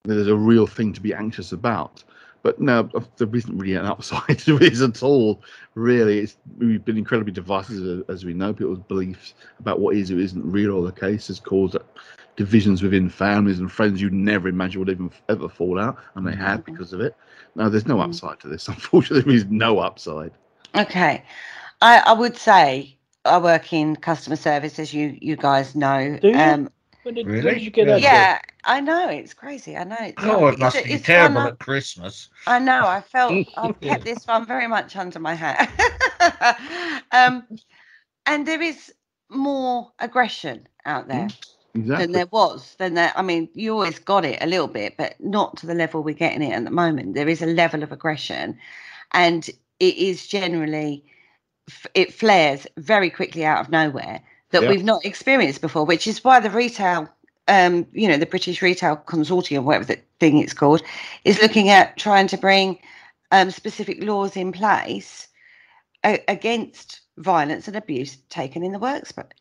There's a real thing to be anxious about. But no, there isn't really an upside to this at all, really. We've been incredibly divisive, as we know. People's beliefs about what is or isn't real or the case has caused divisions within families and friends you'd never imagine would even ever fall out, and they have because of it. No, there's no upside to this. Unfortunately, there is no upside. Okay. I would say I work in customer service, as you guys know. Do you? When did you get that? Yeah, I know, it's crazy. I know. It must be terrible at Christmas. I know. I've kept this one very much under my hat. And there is more aggression out there than there was. I mean, you always got it a little bit, but not to the level we're getting it at the moment. There is a level of aggression, and it is generally, it flares very quickly out of nowhere that we've not experienced before, which is why the retail, the British Retail Consortium, whatever the thing it's called, is looking at trying to bring specific laws in place against violence and abuse taken in the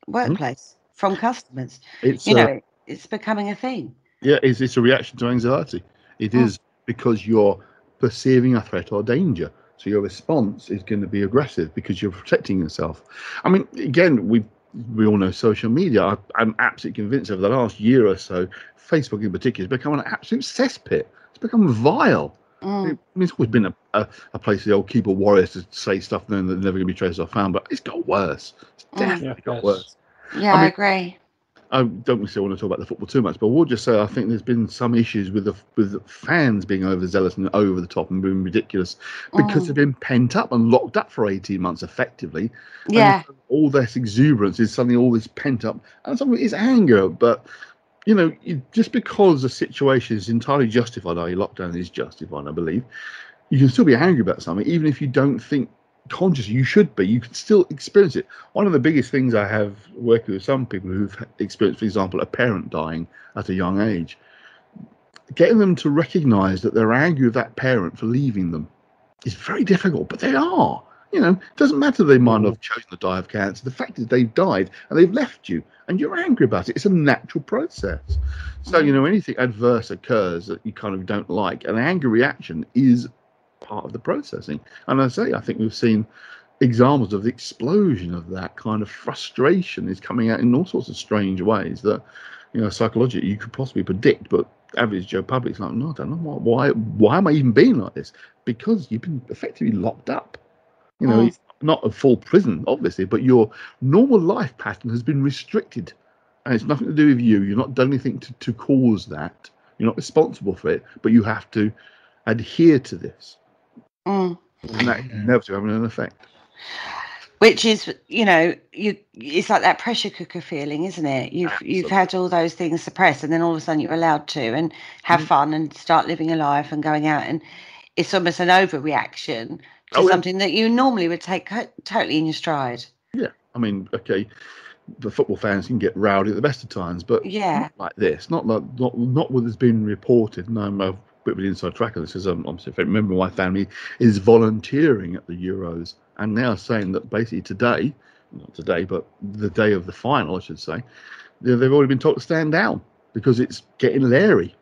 workplace from customers. It's becoming a thing. Yeah, it's a reaction to anxiety. It is because you're perceiving a threat or danger. So your response is going to be aggressive because you're protecting yourself. I mean, again, we all know social media. I'm absolutely convinced over the last year or so, Facebook in particular has become an absolute cesspit. It's become vile. It's always been a place for the old keyboard warriors to say stuff known that they're never going to be traced or found, but it's got worse. It's definitely got worse. Yeah, I agree. I don't necessarily want to talk about the football too much, but we'll just say I think there's been some issues with the fans being overzealous and over the top and being ridiculous because they've been pent up and locked up for 18 months effectively. Yeah. And all this exuberance is suddenly all this pent up, and some of it is anger. But, just because the situation is entirely justified, i.e. lockdown is justified, I believe, you can still be angry about something, even if you don't think conscious you should be. You can still experience it. One of the biggest things I have working with some people who've experienced, for example, a parent dying at a young age, getting them to recognize that they're angry with that parent for leaving them is very difficult, but they are. It doesn't matter they might not have chosen to die of cancer. The fact is they've died and they've left you and you're angry about it. It's a natural process. So anything adverse occurs that you kind of don't like, an angry reaction is part of the processing. And I think we've seen examples of the explosion of that kind of frustration is coming out in all sorts of strange ways that psychologically you could possibly predict, but average Joe public's like, no, I don't know why am I even being like this? Because you've been effectively locked up. It's not a full prison obviously, but your normal life pattern has been restricted, and it's nothing to do with you. You're not done anything to cause that. You're not responsible for it, but you have to adhere to this. And that is inevitably having an effect. Which is, it's like that pressure cooker feeling, isn't it? You've had all those things suppressed, and then all of a sudden you're allowed to and have fun and start living a life and going out, and it's almost an overreaction to something that you normally would take totally in your stride. Yeah, I mean, okay, the football fans can get rowdy at the best of times, but not like this, not what has been reported. And I'm a bit of an inside track on this, because obviously if I remember, my family is volunteering at the Euros, and now saying that basically today, not today, but the day of the final, I should say, they've already been told to stand down because it's getting leery.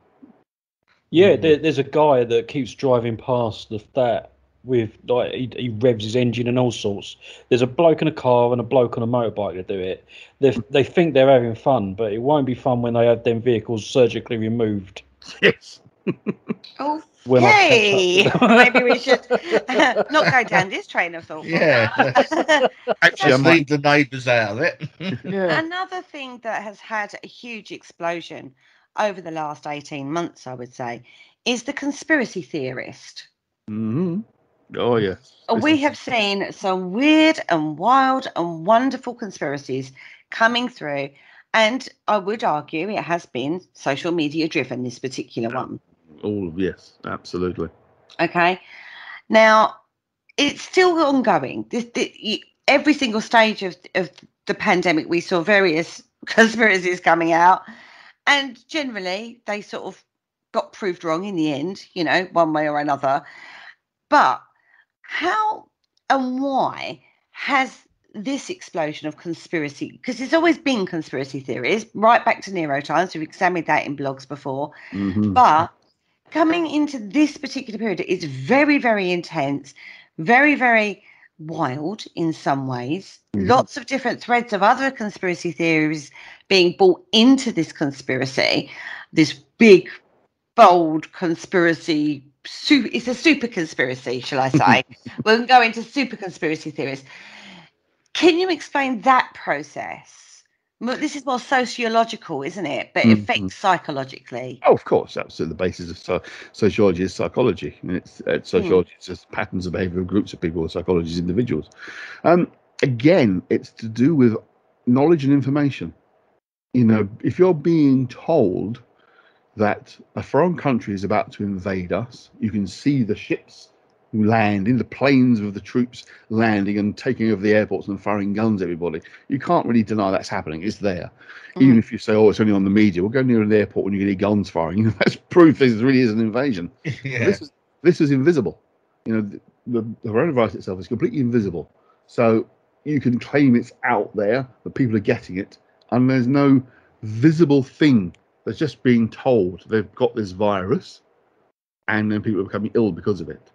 Yeah, there's a guy that keeps driving past that with, like, he revs his engine and all sorts. There's a bloke in a car and a bloke on a motorbike that do it. They think they're having fun, but it won't be fun when they have them vehicles surgically removed. Yes. Oh, When I catch hey, up with them. maybe we should not go down this train of thought. Yeah. Actually, I Just might. leave the neighbours out of it. Yeah. Another thing that has had a huge explosion over the last 18 months, I would say, is the conspiracy theorist. Hmm. Oh yes. We have seen some weird and wild and wonderful conspiracies coming through. And I would argue it has been social media driven, this particular one. Oh yes, absolutely. Okay. Now, it's still ongoing. Every single stage of the pandemic, we saw various conspiracies coming out. And generally, they sort of got proved wrong in the end, one way or another. But how and why has this explosion of conspiracy, because there's always been conspiracy theories right back to Nero times, we've examined that in blogs before, but coming into this particular period, it's very, very intense, very, very wild in some ways. Lots of different threads of other conspiracy theories being brought into this conspiracy, this big, bold conspiracy. It's a super conspiracy, shall I say? We'll go into super conspiracy theories. Can you explain that process? This is more sociological, isn't it? But it affects psychologically. Oh, of course, absolutely. The basis of sociology is psychology. And it's sociology is just patterns of behavior of groups of people. Psychology is individuals. Again, it's to do with knowledge and information. If you're being told that a foreign country is about to invade us, you can see the ships landing, the planes of the troops landing and taking over the airports and firing guns at everybody. You can't really deny that's happening. It's there. Even if you say, oh, it's only on the media, we'll go near an airport when you hear guns firing. That's proof this really is an invasion. Yeah. This is invisible. The coronavirus itself is completely invisible. So you can claim it's out there, but people are getting it, and there's no visible thing. They're just being told they've got this virus, and then people are becoming ill because of it.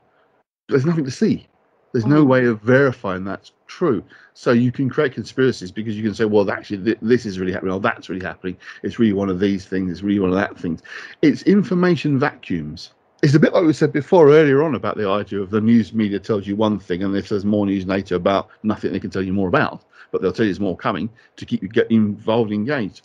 There's nothing to see. There's no way of verifying that's true. So you can create conspiracies because you can say, well, actually, this is really happening, or that's really happening. It's really one of these things. It's really one of that things. It's information vacuums. It's a bit like we said before earlier on about the idea of the news media tells you one thing, and if there's more news later about nothing they can tell you more about, but they'll tell you there's more coming to keep you involved, engaged.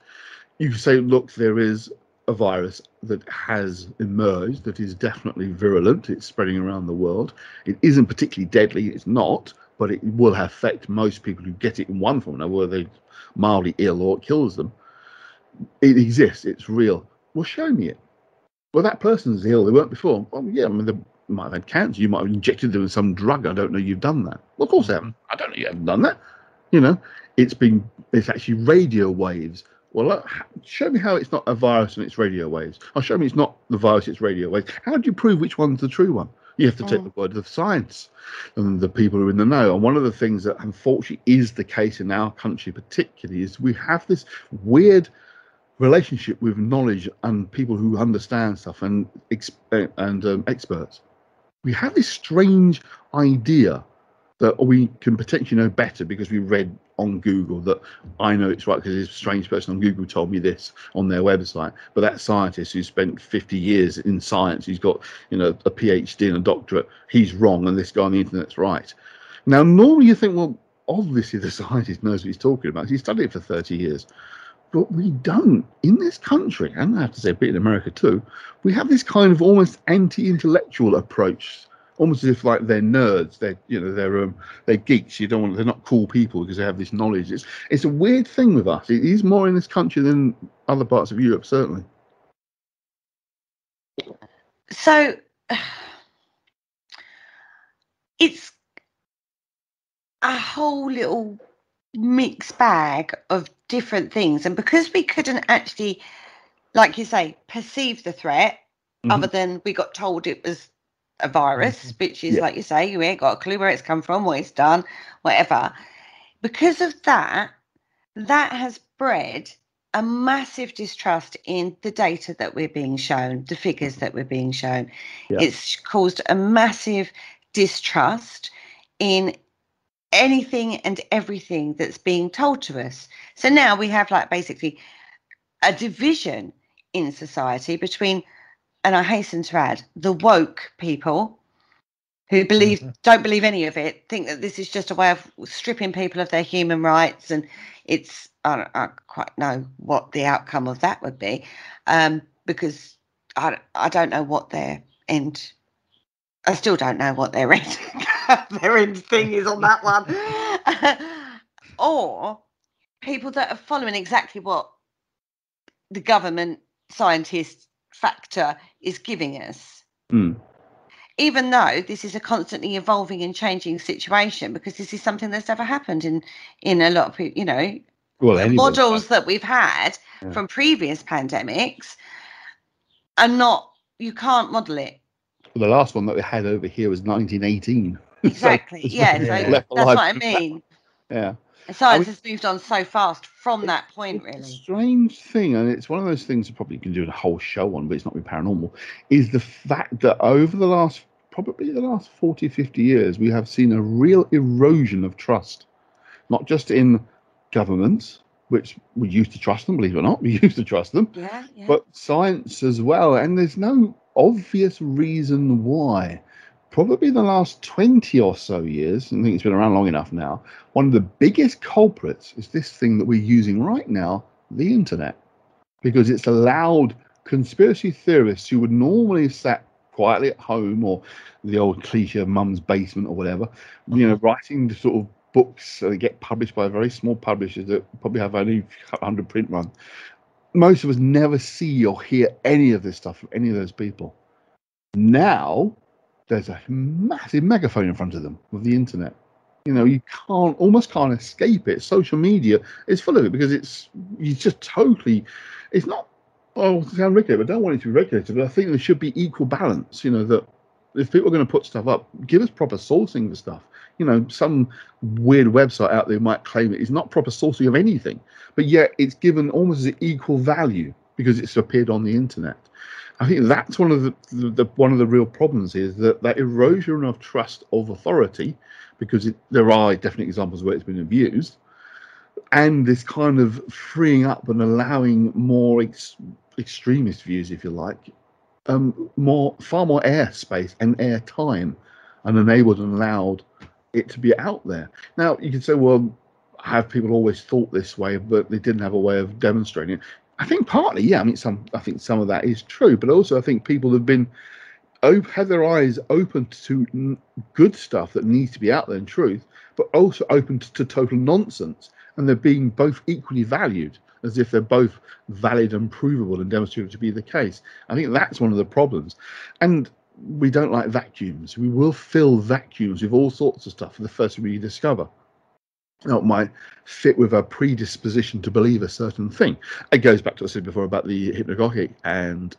You say, look, there is a virus that has emerged that is definitely virulent. It's spreading around the world. It isn't particularly deadly. It's not, but it will affect most people who get it in one form or another, whether they're mildly ill or it kills them. It exists. It's real. Well, show me it. Well, that person's ill. They weren't before. Well, yeah, I mean, they might have had cancer. You might have injected them with some drug. I don't know you've done that. Well, of course they haven't. I don't know you haven't done that. It's actually radio waves. Well, show me how it's not a virus and it's radio waves. Or show me it's not the virus, it's radio waves. How do you prove which one's the true one? You have to take the word of science and the people who are in the know. And one of the things that unfortunately is the case in our country particularly is we have this weird relationship with knowledge and people who understand stuff and experts. We have this strange idea that we can potentially know better because we read on Google that I know it's right because this strange person on Google told me this on their website. But that scientist who spent 50 years in science, who's got a PhD and a doctorate, he's wrong, and this guy on the internet's right. Now, normally you think, well, obviously the scientist knows what he's talking about. He's studied it for 30 years. But we don't. In this country, and I have to say a bit in America too, we have this kind of almost anti-intellectual approach. Almost as if like they're nerds, they're geeks. They're not cool people because they have this knowledge. It's a weird thing with us. It is more in this country than other parts of Europe, certainly. So it's a whole little mixed bag of different things, and because we couldn't actually, like you say, perceive the threat, other than we got told it was a virus, which is like you say, you ain't got a clue where it's come from, what it's done, whatever. Because of that has bred a massive distrust in the data that we're being shown, the figures that we're being shown. It's caused a massive distrust in anything and everything that's being told to us. So now we have like basically a division in society between and I hasten to add, the woke people who don't believe any of it, think that this is just a way of stripping people of their human rights, and it's I don't quite know what the outcome of that would be, because I don't know what their end. I still don't know what their end their end thing is on that one, or people that are following exactly what the government scientist factor is giving us. Even though this is a constantly evolving and changing situation, because this is something that's never happened in a lot of people, models that we've had from previous pandemics are not, you can't model it. Well, the last one that we had over here was 1918. Exactly. So, so that's what I mean. Yeah. Science has moved on so fast from that point, really. A strange thing, and it's one of those things you probably can do a whole show on, but it's not with paranormal, is the fact that over the last 40, 50 years, we have seen a real erosion of trust, not just in governments, which we used to trust them, believe it or not, we used to trust them, but science as well. And there's no obvious reason why. Probably the last 20 or so years, I think it's been around long enough now, one of the biggest culprits is this thing that we're using right now, the internet, because it's allowed conspiracy theorists who would normally have sat quietly at home or the old cliche of mum's basement or whatever, writing the sort of books that get published by very small publishers that probably have only 100 print run. Most of us never see or hear any of this stuff from any of those people. Now there's a massive megaphone in front of them with the internet. You almost can't escape it. Social media is full of it because it's not, well, to sound regulated, but I don't want it to be regulated, but I think there should be equal balance, that if people are going to put stuff up, give us proper sourcing for stuff. Some weird website out there might claim it is not proper sourcing of anything, but yet it's given almost an equal value because it's appeared on the internet. I think that's one of the real problems is that erosion of trust of authority, because there are definite examples where it's been abused, and this kind of freeing up and allowing more extremist views, if you like, far more air space and air time, and enabled and allowed it to be out there. Now you can say, well, have people always thought this way, but they didn't have a way of demonstrating it? I think partly, yeah. I think some of that is true, but also I think people have been had their eyes open to good stuff that needs to be out there in truth, but also open to total nonsense, and they're being both equally valued as if they're both valid and provable and demonstrated to be the case. I think that's one of the problems. And we don't like vacuums. We will fill vacuums with all sorts of stuff for the first we discover. Now, it might fit with a predisposition to believe a certain thing. It goes back to what I said before about the hypnagogic and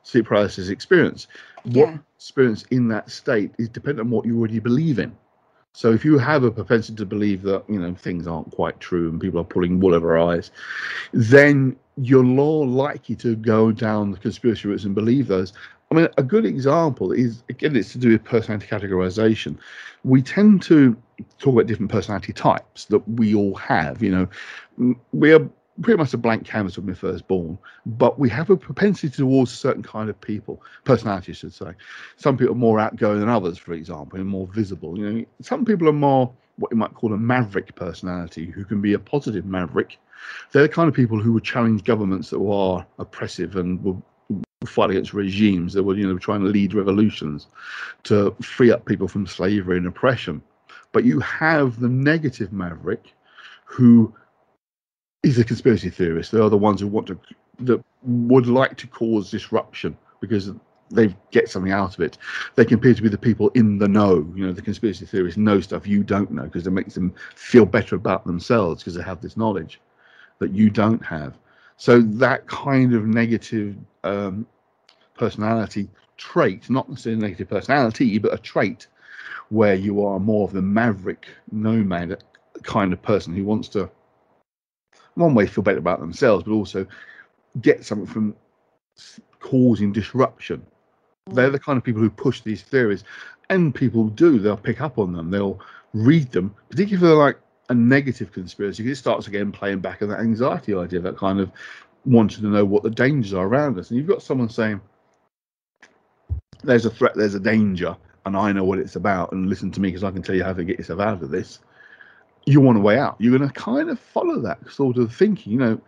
sleep paralysis experience. What experience in that state is dependent on what you already believe in. So if you have a propensity to believe that, things aren't quite true and people are pulling wool over our eyes, then you're more likely to go down the conspiracy routes and believe those. I mean, a good example is, again, it's to do with personality categorization. We tend to talk about different personality types that we all have. We are pretty much a blank canvas when we're first born, but we have a propensity towards a certain kind of people, personality, I should say. Some people are more outgoing than others, for example, and more visible. Some people are more what you might call a maverick personality, who can be a positive maverick. They're the kind of people who would challenge governments that are oppressive and will fight against regimes that were, trying to lead revolutions to free up people from slavery and oppression. But you have the negative maverick, who is a conspiracy theorist. They are the ones that would like to cause disruption because they get something out of it. They can appear to be the people in the know. The conspiracy theorists know stuff you don't know because it makes them feel better about themselves because they have this knowledge that you don't have. So that kind of negative personality trait, not necessarily a negative personality, but a trait where you are more of the maverick nomad kind of person who wants to, one way, feel better about themselves, but also get something from causing disruption. They're the kind of people who push these theories, and people they'll pick up on them, they'll read them, particularly if they're like a negative conspiracy, because it starts again playing back on that anxiety idea, that kind of wanting to know what the dangers are around us. And you've got someone saying, there's a threat, there's a danger, and I know what it's about, and listen to me because I can tell you how to get yourself out of this. You want a way out. You're going to kind of follow that sort of thinking. You're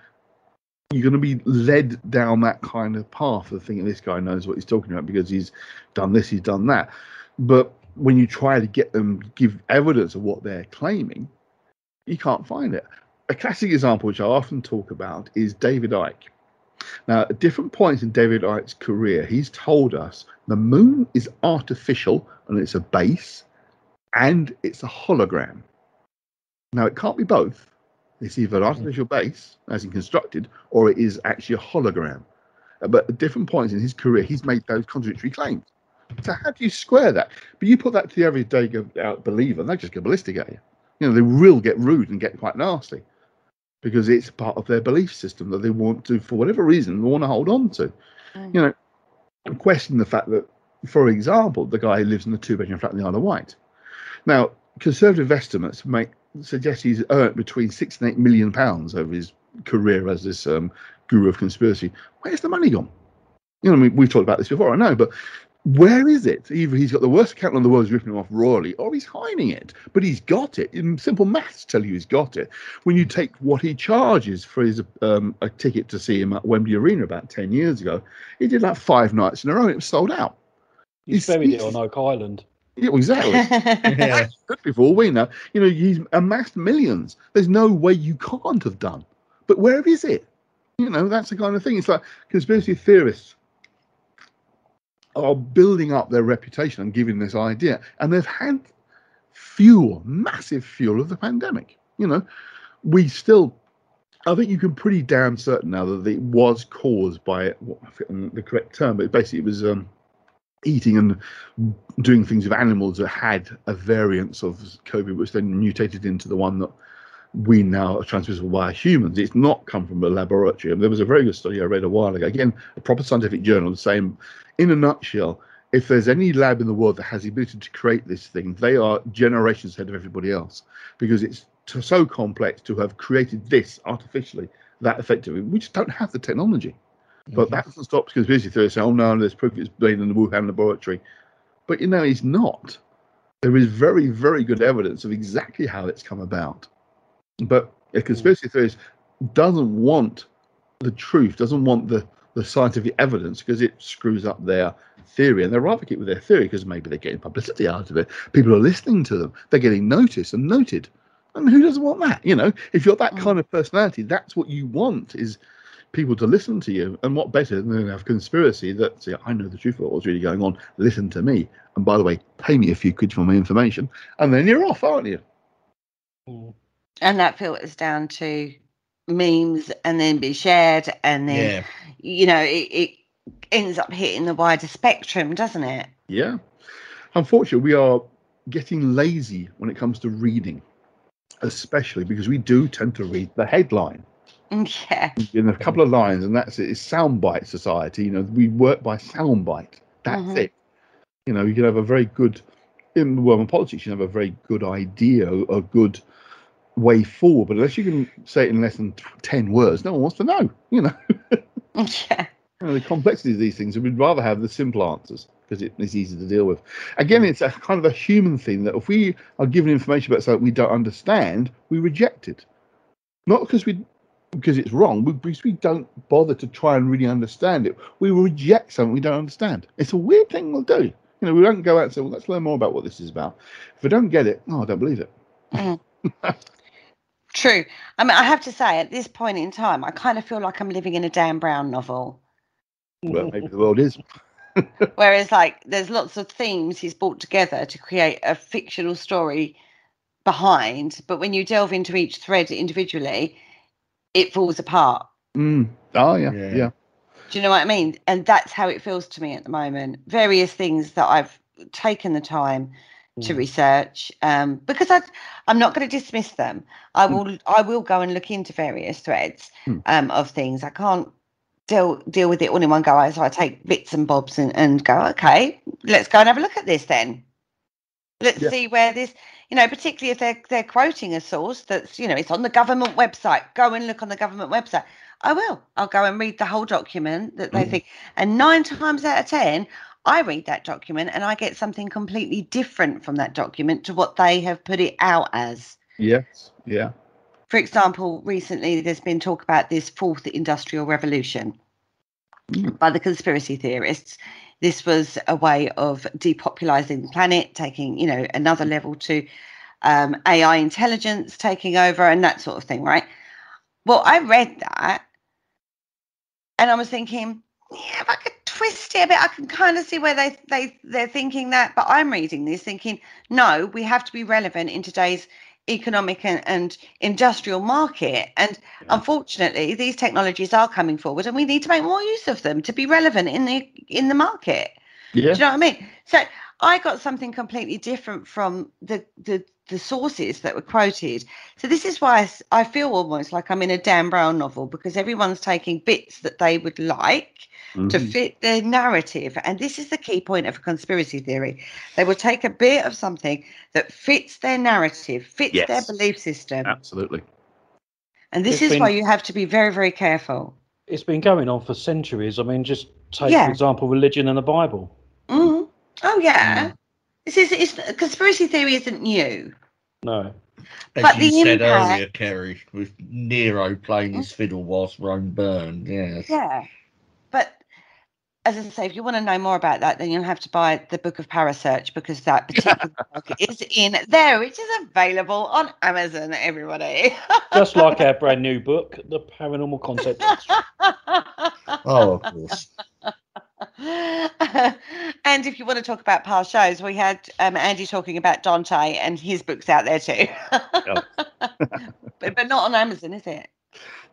going to be led down that kind of path of thinking this guy knows what he's talking about because he's done this, he's done that. But when you try to get them to give evidence of what they're claiming, you can't find it. A classic example, which I often talk about, is David Icke. Now, at different points in David Icke's career, he's told us the moon is artificial and it's a base and it's a hologram. Now, it can't be both. It's either an artificial base, as in constructed, or it is actually a hologram. But at different points in his career, he's made those contradictory claims. So how do you square that? But you put that to the everyday believer, and they just go ballistic at you. They will get rude and get quite nasty because it's part of their belief system that they want to, for whatever reason, they want to hold on to. Question the fact that, for example, the guy who lives in the 2-bedroom flat in the Isle of Wight. Now, conservative estimates suggest he's earned between £6 and £8 million over his career as this guru of conspiracy. Where's the money gone? We've talked about this before, I know, but where is it? Either he's got the worst accountant in the world, he's ripping him off royally, or he's hiding it. But he's got it. Simple maths tell you he's got it. When you take what he charges for his a ticket to see him at Wembley Arena about 10 years ago, he did like 5 nights in a row. And it was sold out. He's buried it on Oak Island. Yeah, exactly. Yeah. Good before we know. He's amassed millions. There's no way you can't have done. But where is it? That's the kind of thing. It's like conspiracy theorists are building up their reputation and giving this idea. And they've had massive fuel of the pandemic. We still, I think you can pretty damn certain now that it was caused by, I forget the correct term, but basically it was eating and doing things with animals that had a variance of COVID, which then mutated into the one that we now are transmissible by humans. It's not come from a laboratory. And there was a very good study I read a while ago, again, a proper scientific journal, saying, in a nutshell, if there's any lab in the world that has the ability to create this thing, they are generations ahead of everybody else, because it's so complex to have created this artificially that effectively. We just don't have the technology. But that doesn't stop conspiracy theorists saying, oh no, there's proof it's made in the Wuhan laboratory. But it's not. There is very, very good evidence of exactly how it's come about. But a conspiracy theorist doesn't want the truth, doesn't want the scientific evidence, because it screws up their theory. And they're rather keep with their theory because maybe they're getting publicity out of it. People are listening to them. They're getting noticed and noted. And who doesn't want that? If you're that kind of personality, that's what you want, is people to listen to you. And what better than have conspiracy that say, I know the truth of what's really going on, listen to me, and by the way, pay me a few quid for my information, and then you're off, aren't you? And that filters down to memes and then be shared, and then it ends up hitting the wider spectrum, doesn't it? Yeah. Unfortunately, we are getting lazy when it comes to reading, especially because we do tend to read the headline. Yeah. In a couple of lines, and that's it. It's soundbite society. We work by soundbite. That's it. You can have a very good, in the world of politics, you can have a very good idea, a good way forward, but unless you can say it in less than 10 words, no one wants to know. Yeah. The complexity of these things, we'd rather have the simple answers because it's easy to deal with. Again, it's a kind of a human thing that if we are given information about something we don't understand, we reject it. Not because it's wrong, because we don't bother to try and really understand it. We reject something we don't understand. It's a weird thing we'll do. We don't go out and say, well, let's learn more about what this is about. If we don't get it, I don't believe it. True. I mean, I have to say, at this point in time, I kind of feel like I'm living in a Dan Brown novel. Well, maybe the world is. Whereas, there's lots of themes he's brought together to create a fictional story behind, but when you delve into each thread individually, it falls apart. Oh, yeah. Do you know what I mean? And that's how it feels to me at the moment. Various things that I've taken the time to research, because I'm not going to dismiss them. I will go and look into various threads of things. I can't deal with it all in one go. So I take bits and bobs and go, okay, let's go and have a look at this then. Let's see where this, particularly if they're quoting a source that's, it's on the government website. Go and look on the government website. I will. I'll go and read the whole document that they think. And 9 times out of 10, I read that document and I get something completely different from that document to what they have put it out as. Yes. Yeah. For example, recently there's been talk about this fourth industrial revolution by the conspiracy theorists. This was a way of depopulating the planet, taking, another level to AI intelligence taking over and that sort of thing, right? Well, I read that and I was thinking, yeah, if I could twist it a bit, I can kind of see where they're thinking that. But I'm reading this thinking, no, we have to be relevant in today's economic and industrial market. And unfortunately, these technologies are coming forward, and we need to make more use of them to be relevant in the market. Yeah. Do you know what I mean? So I got something completely different from the sources that were quoted. So this is why I feel almost like I'm in a Dan Brown novel, because everyone's taking bits that they would like to fit their narrative. And this is the key point of a conspiracy theory. They will take a bit of something that fits their narrative, fits their belief system. Absolutely. And this is why you have to be very, very careful. It's been going on for centuries. I mean, just take, for example, religion and the Bible. Oh, yeah. Conspiracy theory isn't new. No. As you said earlier, Kerry, with Nero playing his fiddle whilst Rome burned. Yes. Yeah. But as I say, if you want to know more about that, then you'll have to buy the book of Parasearch, because that particular book is in there, which is available on Amazon, everybody. Just like our brand new book, The Paranormal Concept. Oh, of course. And if you want to talk about past shows, we had Andy talking about Dante, and his book's out there too. but not on Amazon, is it?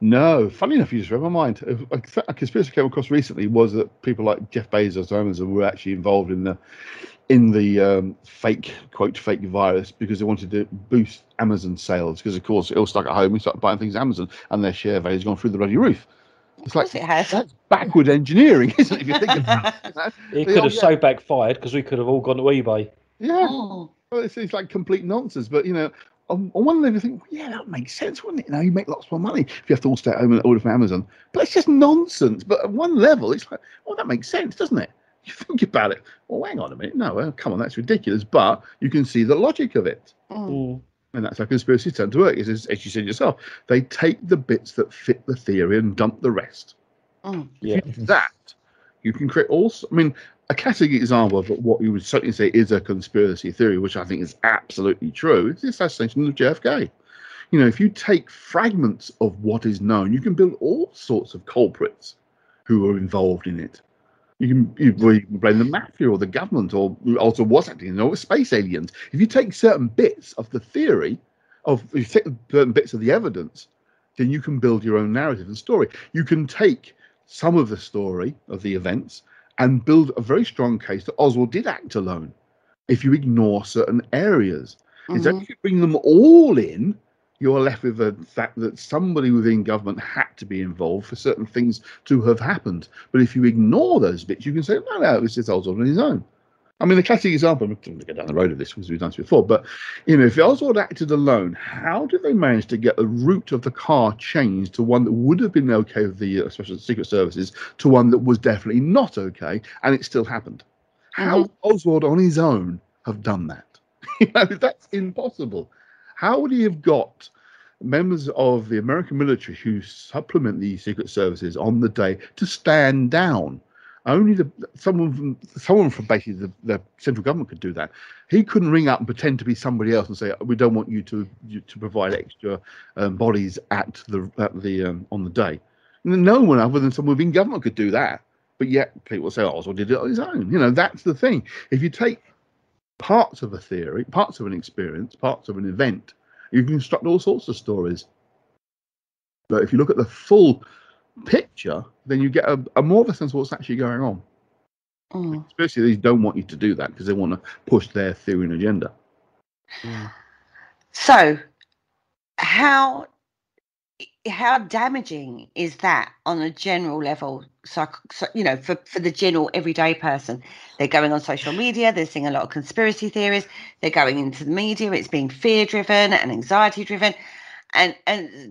No. Funny enough, you just read my mind. A conspiracy I came across recently was that people like Jeff Bezos or Amazon were actually involved in the fake virus, because they wanted to boost Amazon sales, because of course it all stuck at home. We started buying things Amazon, and their share value's gone through the bloody roof. It's like, that's backward engineering, isn't it? If you think about it. It could have so backfired, because we could have all gone to eBay. Yeah. Well, it's like complete nonsense. But, on one level you think, well, that makes sense, wouldn't it? You make lots more money if you have to all stay at home and order from Amazon. But it's just nonsense. But at one level, it's like, that makes sense, doesn't it? You think about it. Well, hang on a minute. No, come on, that's ridiculous. But you can see the logic of it. And that's how conspiracies tend to work. As you said yourself, they take the bits that fit the theory and dump the rest. If you do that, you can create also. I mean, a classic example of what you would certainly say is a conspiracy theory, which I think is absolutely true, is the assassination of JFK. If you take fragments of what is known, you can build all sorts of culprits who were involved in it. You can blame the mafia or the government, or also was acting, space aliens. If you take certain bits of the theory, you take certain bits of the evidence, then you can build your own narrative and story. You can take some of the story of the events and build a very strong case that Oswald did act alone. If you ignore certain areas, it's if you bring them all in, you're left with the fact that somebody within government had to be involved for certain things to have happened. But if you ignore those bits, you can say, no, it was just Oswald on his own. I mean, the classic example, I'm not going to go down the road of this because we've done this before, but, if Oswald acted alone, how did they manage to get the route of the car changed to one that would have been okay with the special secret services to one that was definitely not okay, and it still happened? How would Oswald on his own have done that? That's impossible. How would he have got members of the American military who supplement the secret services on the day to stand down? Only someone from basically the central government could do that. He couldn't ring up and pretend to be somebody else and say, "We don't want you to provide extra bodies at the on the day." No one other than someone within government could do that. But yet people say, Oswald did it on his own. That's the thing. If you take parts of a theory, parts of an experience, parts of an event, you can construct all sorts of stories. But if you look at the full picture, then you get a more of a sense of what's actually going on. Especially these don't want you to do that because they want to push their theory and agenda. So how damaging is that on a general level? So for the general everyday person, they're going on social media, they're seeing a lot of conspiracy theories, they're going into the media, it's being fear driven and anxiety driven. And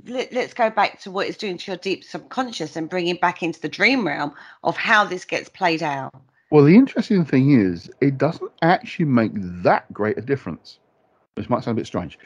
let's go back to what it's doing to your deep subconscious and bring it back into the dream realm of how this gets played out. Well, the interesting thing is, it doesn't actually make that great a difference. Which might sound a bit strange.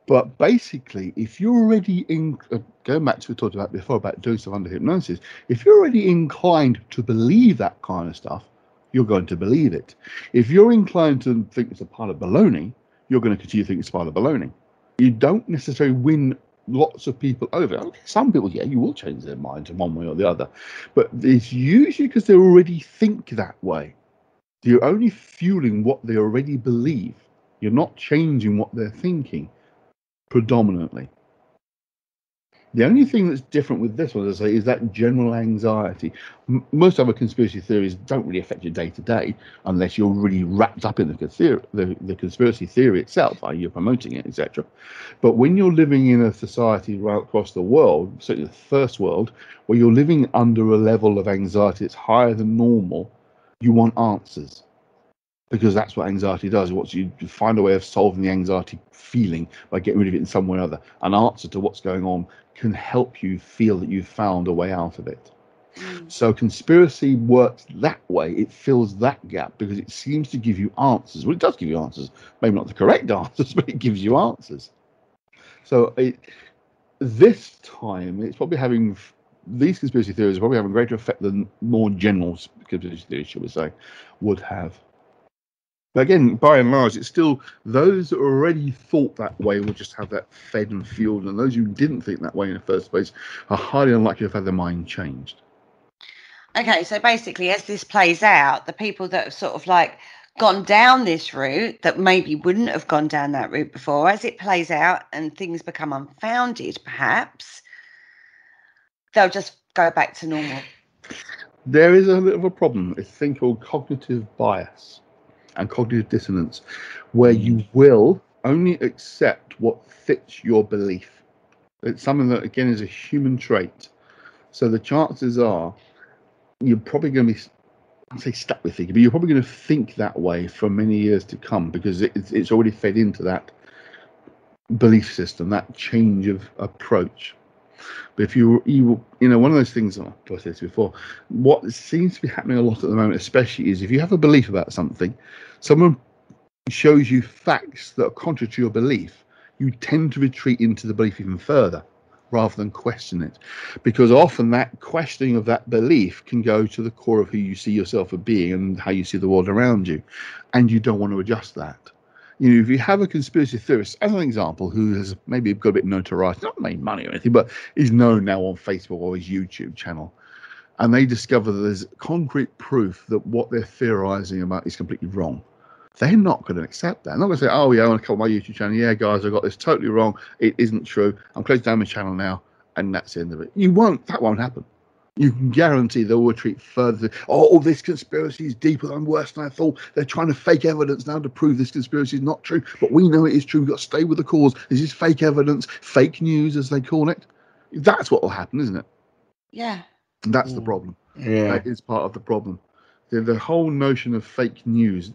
But basically, if you're already going back to what we talked about before about doing stuff under hypnosis, if you're already inclined to believe that kind of stuff, you're going to believe it. If you're inclined to think it's a pile of baloney, you're going to continue to think it's a pile of baloney. You don't necessarily win lots of people over. Okay, some people, yeah, you will change their mind in one way or the other. But it's usually because they already think that way. You're only fueling what they already believe. You're not changing what they're thinking. Predominantly. The only thing that's different with this one, as I say, is that general anxiety. Most other conspiracy theories don't really affect your day to day unless you're really wrapped up in the conspiracy theory itself, i.e., you're promoting it, etc. But when you're living in a society right across the world, certainly the first world, where you're living under a level of anxiety that's higher than normal, you want answers. Because that's what anxiety does. It wants you to find a way of solving the anxiety feeling by getting rid of it in some way or other. An answer to what's going on can help you feel that you've found a way out of it. So conspiracy works that way. It fills that gap because it seems to give you answers. Well, it does give you answers. Maybe not the correct answers, but it gives you answers. So this time, it's probably having... These conspiracy theories are probably having a greater effect than more general conspiracy theories, shall we say, would have. But again, by and large, it's still those that already thought that way will just have that fed and fueled, and those who didn't think that way in the first place are highly unlikely to have had their mind changed. Okay, so basically, as this plays out, the people that have sort of like gone down this route that maybe wouldn't have gone down that route before, as it plays out and things become unfounded, perhaps, they'll just go back to normal. There is a little of a problem, a thing called cognitive bias and cognitive dissonance, where you will only accept what fits your belief. It's something that, again, is a human trait. So the chances are you're probably going to be, I'd say stuck with thinking, but you're probably going to think that way for many years to come because it's already fed into that belief system, that change of approach. But if you know, one of those things, I've said this before, what seems to be happening a lot at the moment, especially, is if you have a belief about something, someone shows you facts that are contrary to your belief, you tend to retreat into the belief even further rather than question it. Because often that questioning of that belief can go to the core of who you see yourself as being and how you see the world around you. And you don't want to adjust that. You know, if you have a conspiracy theorist, as an example, who has maybe got a bit of notoriety, not made money or anything, but is known now on Facebook or his YouTube channel, and they discover that there's concrete proof that what they're theorizing about is completely wrong, they're not going to accept that. They're not going to say, oh, yeah, I want to call my YouTube channel. Yeah, guys, I got this totally wrong. It isn't true. I'm closing down my channel now, and that's the end of it. That won't happen. You can guarantee they will retreat further. Oh, this conspiracy is deeper and worse than I thought. They're trying to fake evidence now to prove this conspiracy is not true. But we know it is true. We've got to stay with the cause. This is fake evidence, fake news, as they call it. That's what will happen, isn't it? Yeah. And that's the problem. Yeah. That is part of the problem. The whole notion of fake news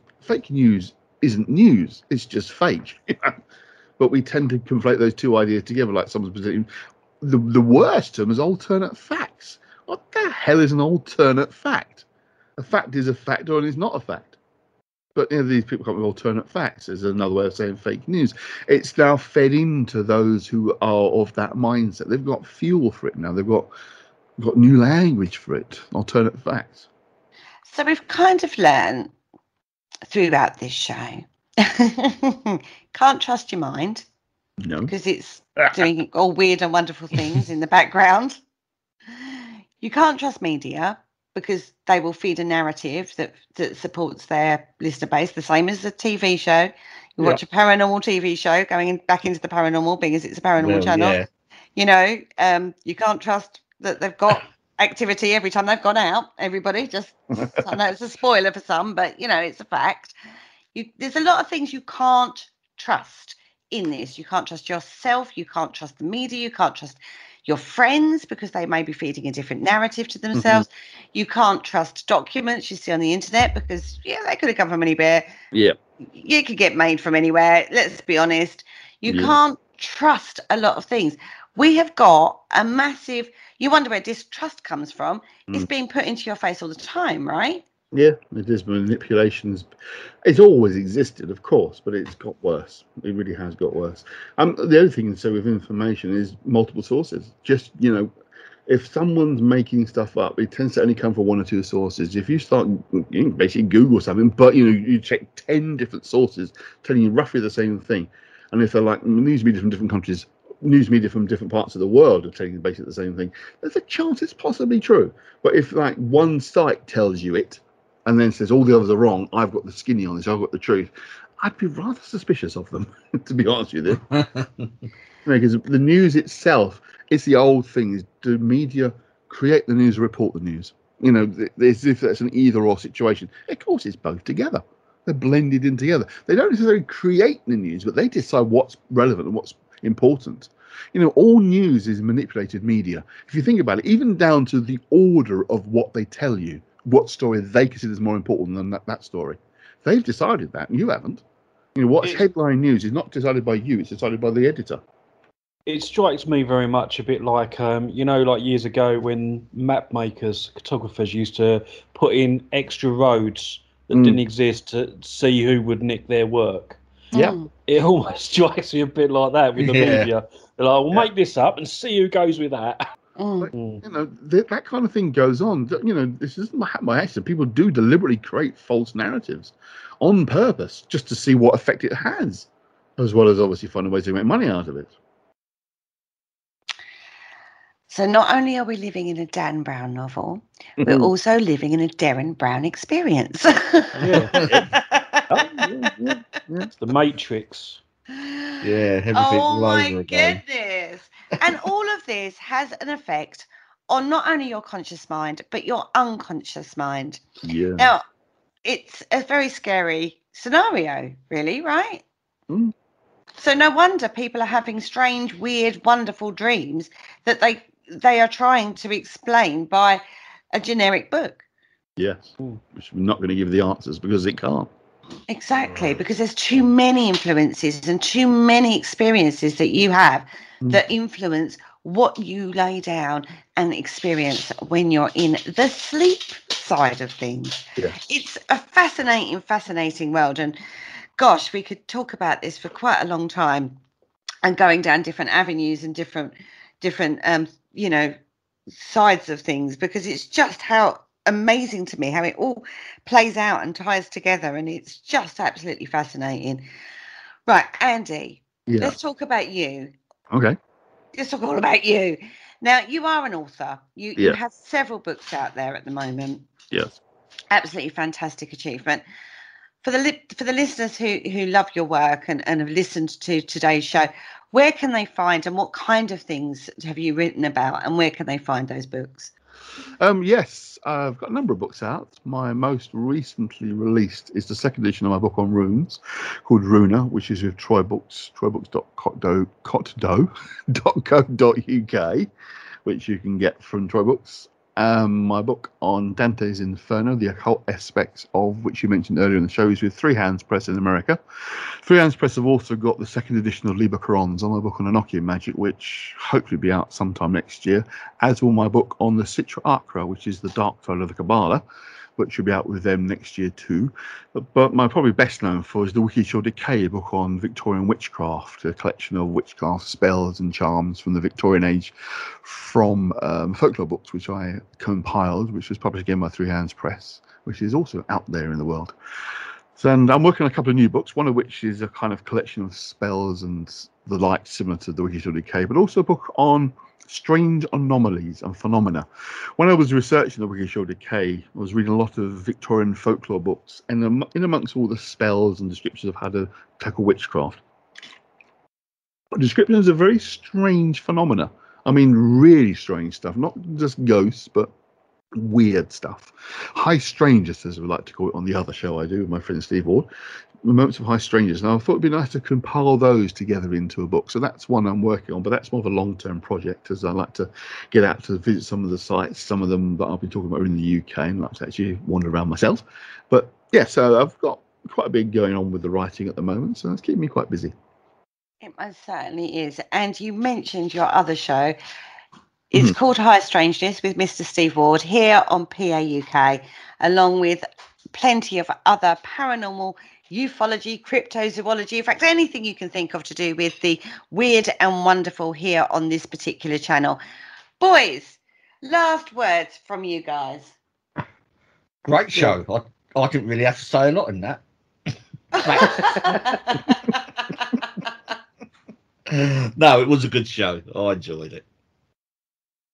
isn't news. It's just fake. But we tend to conflate those two ideas together, like someone's presenting. The worst term is alternate facts. What the hell is an alternate fact? A fact is a fact or it's not a fact. But these people come up with alternate facts as another way of saying fake news. It's now fed into those who are of that mindset. They've got fuel for it now. They've got new language for it. Alternate facts. So we've kind of learned throughout this show, can't trust your mind. No. Because it's doing all weird and wonderful things in the background. You can't trust media because they will feed a narrative that supports their listener base, the same as a TV show. You watch a paranormal TV show going back into the paranormal, being as it's a paranormal channel. Yeah. You know, you can't trust that they've got activity every time they've gone out. Everybody, I know it's a spoiler for some, but, you know, it's a fact. There's a lot of things you can't trust in this. You can't trust yourself. You can't trust the media. You can't trust your friends because they may be feeding a different narrative to themselves. Mm-hmm. You can't trust documents you see on the internet because, they could have come from anywhere. Yeah. You could get made from anywhere. Let's be honest. You can't trust a lot of things. We have got a massive, you wonder where distrust comes from. It's being put into your face all the time, right? Yeah, it is manipulations. It's always existed, of course, but it's got worse. It really has got worse. The other thing to say with information is multiple sources. Just, if someone's making stuff up, it tends to only come from one or two sources. If you start, you can basically Google something, but you check 10 different sources telling you roughly the same thing, and if they're like news media from different countries, news media from different parts of the world are telling you basically the same thing, there's a chance it's possibly true. But if like one site tells you it, and then says all the others are wrong, I've got the skinny on this, I've got the truth, I'd be rather suspicious of them, to be honest with you. Because the news itself, it's the old thing, is do media create the news or report the news? As if that's an either or situation. Of course, it's both together. They're blended in together. They don't necessarily create the news, but they decide what's relevant and what's important. All news is manipulated media. If you think about it, even down to the order of what they tell you, what story they consider is more important than that story. They've decided that, and you haven't. What's headline news is not decided by you, it's decided by the editor. It strikes me very much a bit like, like years ago when map makers, cartographers used to put in extra roads that didn't exist to see who would nick their work. Yeah. It almost strikes me a bit like that with the media. They're like, we'll make this up and see who goes with that. That kind of thing goes on. This isn't my accident. People do deliberately create false narratives on purpose just to see what effect it has, as well as obviously finding ways to make money out of it. So not only are we living in a Dan Brown novel, we're also living in a Derren Brown experience. It's the Matrix. Yeah, everything all over again. Goodness. And all of this has an effect on not only your conscious mind, but your unconscious mind. Yeah. Now, it's a very scary scenario, really, right? So no wonder people are having strange, weird, wonderful dreams that they are trying to explain by a generic book. Yes, which we're not going to give the answers because it can't. Exactly, because there's too many influences and too many experiences that you have that influence what you lay down and experience when you're in the sleep side of things. Yes. It's a fascinating world, and gosh, we could talk about this for quite a long time and going down different avenues and different sides of things, because it's just how amazing to me how it all plays out and ties together, and it's just absolutely fascinating. Right, Andy, let's talk about you. Okay. Let's talk all about you. Now, you are an author. You have several books out there at the moment. Yes. Absolutely fantastic achievement. For the listeners who love your work and have listened to today's show, where can they find and what kind of things have you written about, and where can they find those books? Yes, I've got a number of books out. My most recently released is the second edition of my book on runes, called Runa, which is with Troy Books, troybooks.co.uk, which you can get from Troy Books. My book on Dante's Inferno, the occult aspects of which you mentioned earlier in the show, is with Three Hands Press in America. Three Hands Press have also got the second edition of Liber Corons on my book on Enochian magic, which hopefully will be out sometime next year, as will my book on the Citra Acra, which is the dark side of the Kabbalah, which will be out with them next year too. But my probably best known for is the Wiki Shore Decay book on Victorian witchcraft, a collection of witchcraft spells and charms from the Victorian age from folklore books, which I compiled, which was published again by Three Hands Press, which is also out there in the world. And I'm working on a couple of new books, one of which is a kind of collection of spells and the like, similar to the Wiki Shore Decay, but also a book on strange anomalies and phenomena. When I was researching the Wiki Shore Decay, I was reading a lot of Victorian folklore books, and in amongst all the spells and descriptions of how to tackle witchcraft, descriptions of very strange phenomena. I mean, really strange stuff, not just ghosts, but weird stuff. High strangers, as we like to call it on the other show I do with my friend Steve Ward. Moments of high strangers. And I thought it'd be nice to compile those together into a book. So that's one I'm working on, but that's more of a long-term project, as I like to get out to visit some of the sites, some of them that I'll be talking about are in the UK, and like to actually wander around myself. But yeah, so I've got quite a bit going on with the writing at the moment, so it's keeping me quite busy. It most certainly is. And you mentioned your other show. It's called High Strangeness with Mr. Steve Ward here on PAUK. along with plenty of other paranormal, ufology, cryptozoology, in fact, anything you can think of to do with the weird and wonderful here on this particular channel. Boys, last words from you guys. Great show. I didn't really have to say a lot in that. No, it was a good show. I enjoyed it.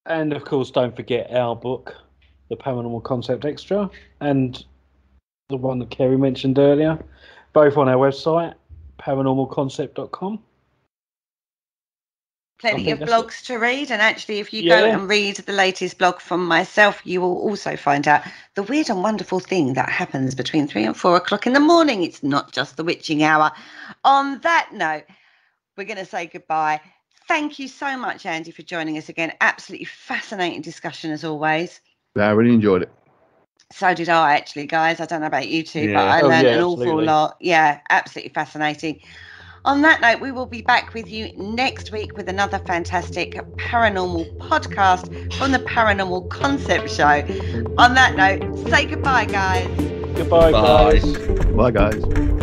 And of course, don't forget our book, The Paranormal Concept Extra, and the one that Kerry mentioned earlier, both on our website, paranormalconcept.com. Plenty of blogs to read, and actually if you go and read the latest blog from myself, you will also find out the weird and wonderful thing that happens between 3 and 4 o'clock in the morning. It's not just the witching hour. On that note, we're going to say goodbye. Thank you so much, Andy, for joining us again. Absolutely fascinating discussion as always. Yeah, I really enjoyed it. So did I, actually, guys. I don't know about you two, but I learned an awful lot. Yeah, absolutely fascinating. On that note, we will be back with you next week with another fantastic paranormal podcast from the Paranormal Concept Show. On that note, say goodbye, guys. Goodbye, guys. Bye, guys.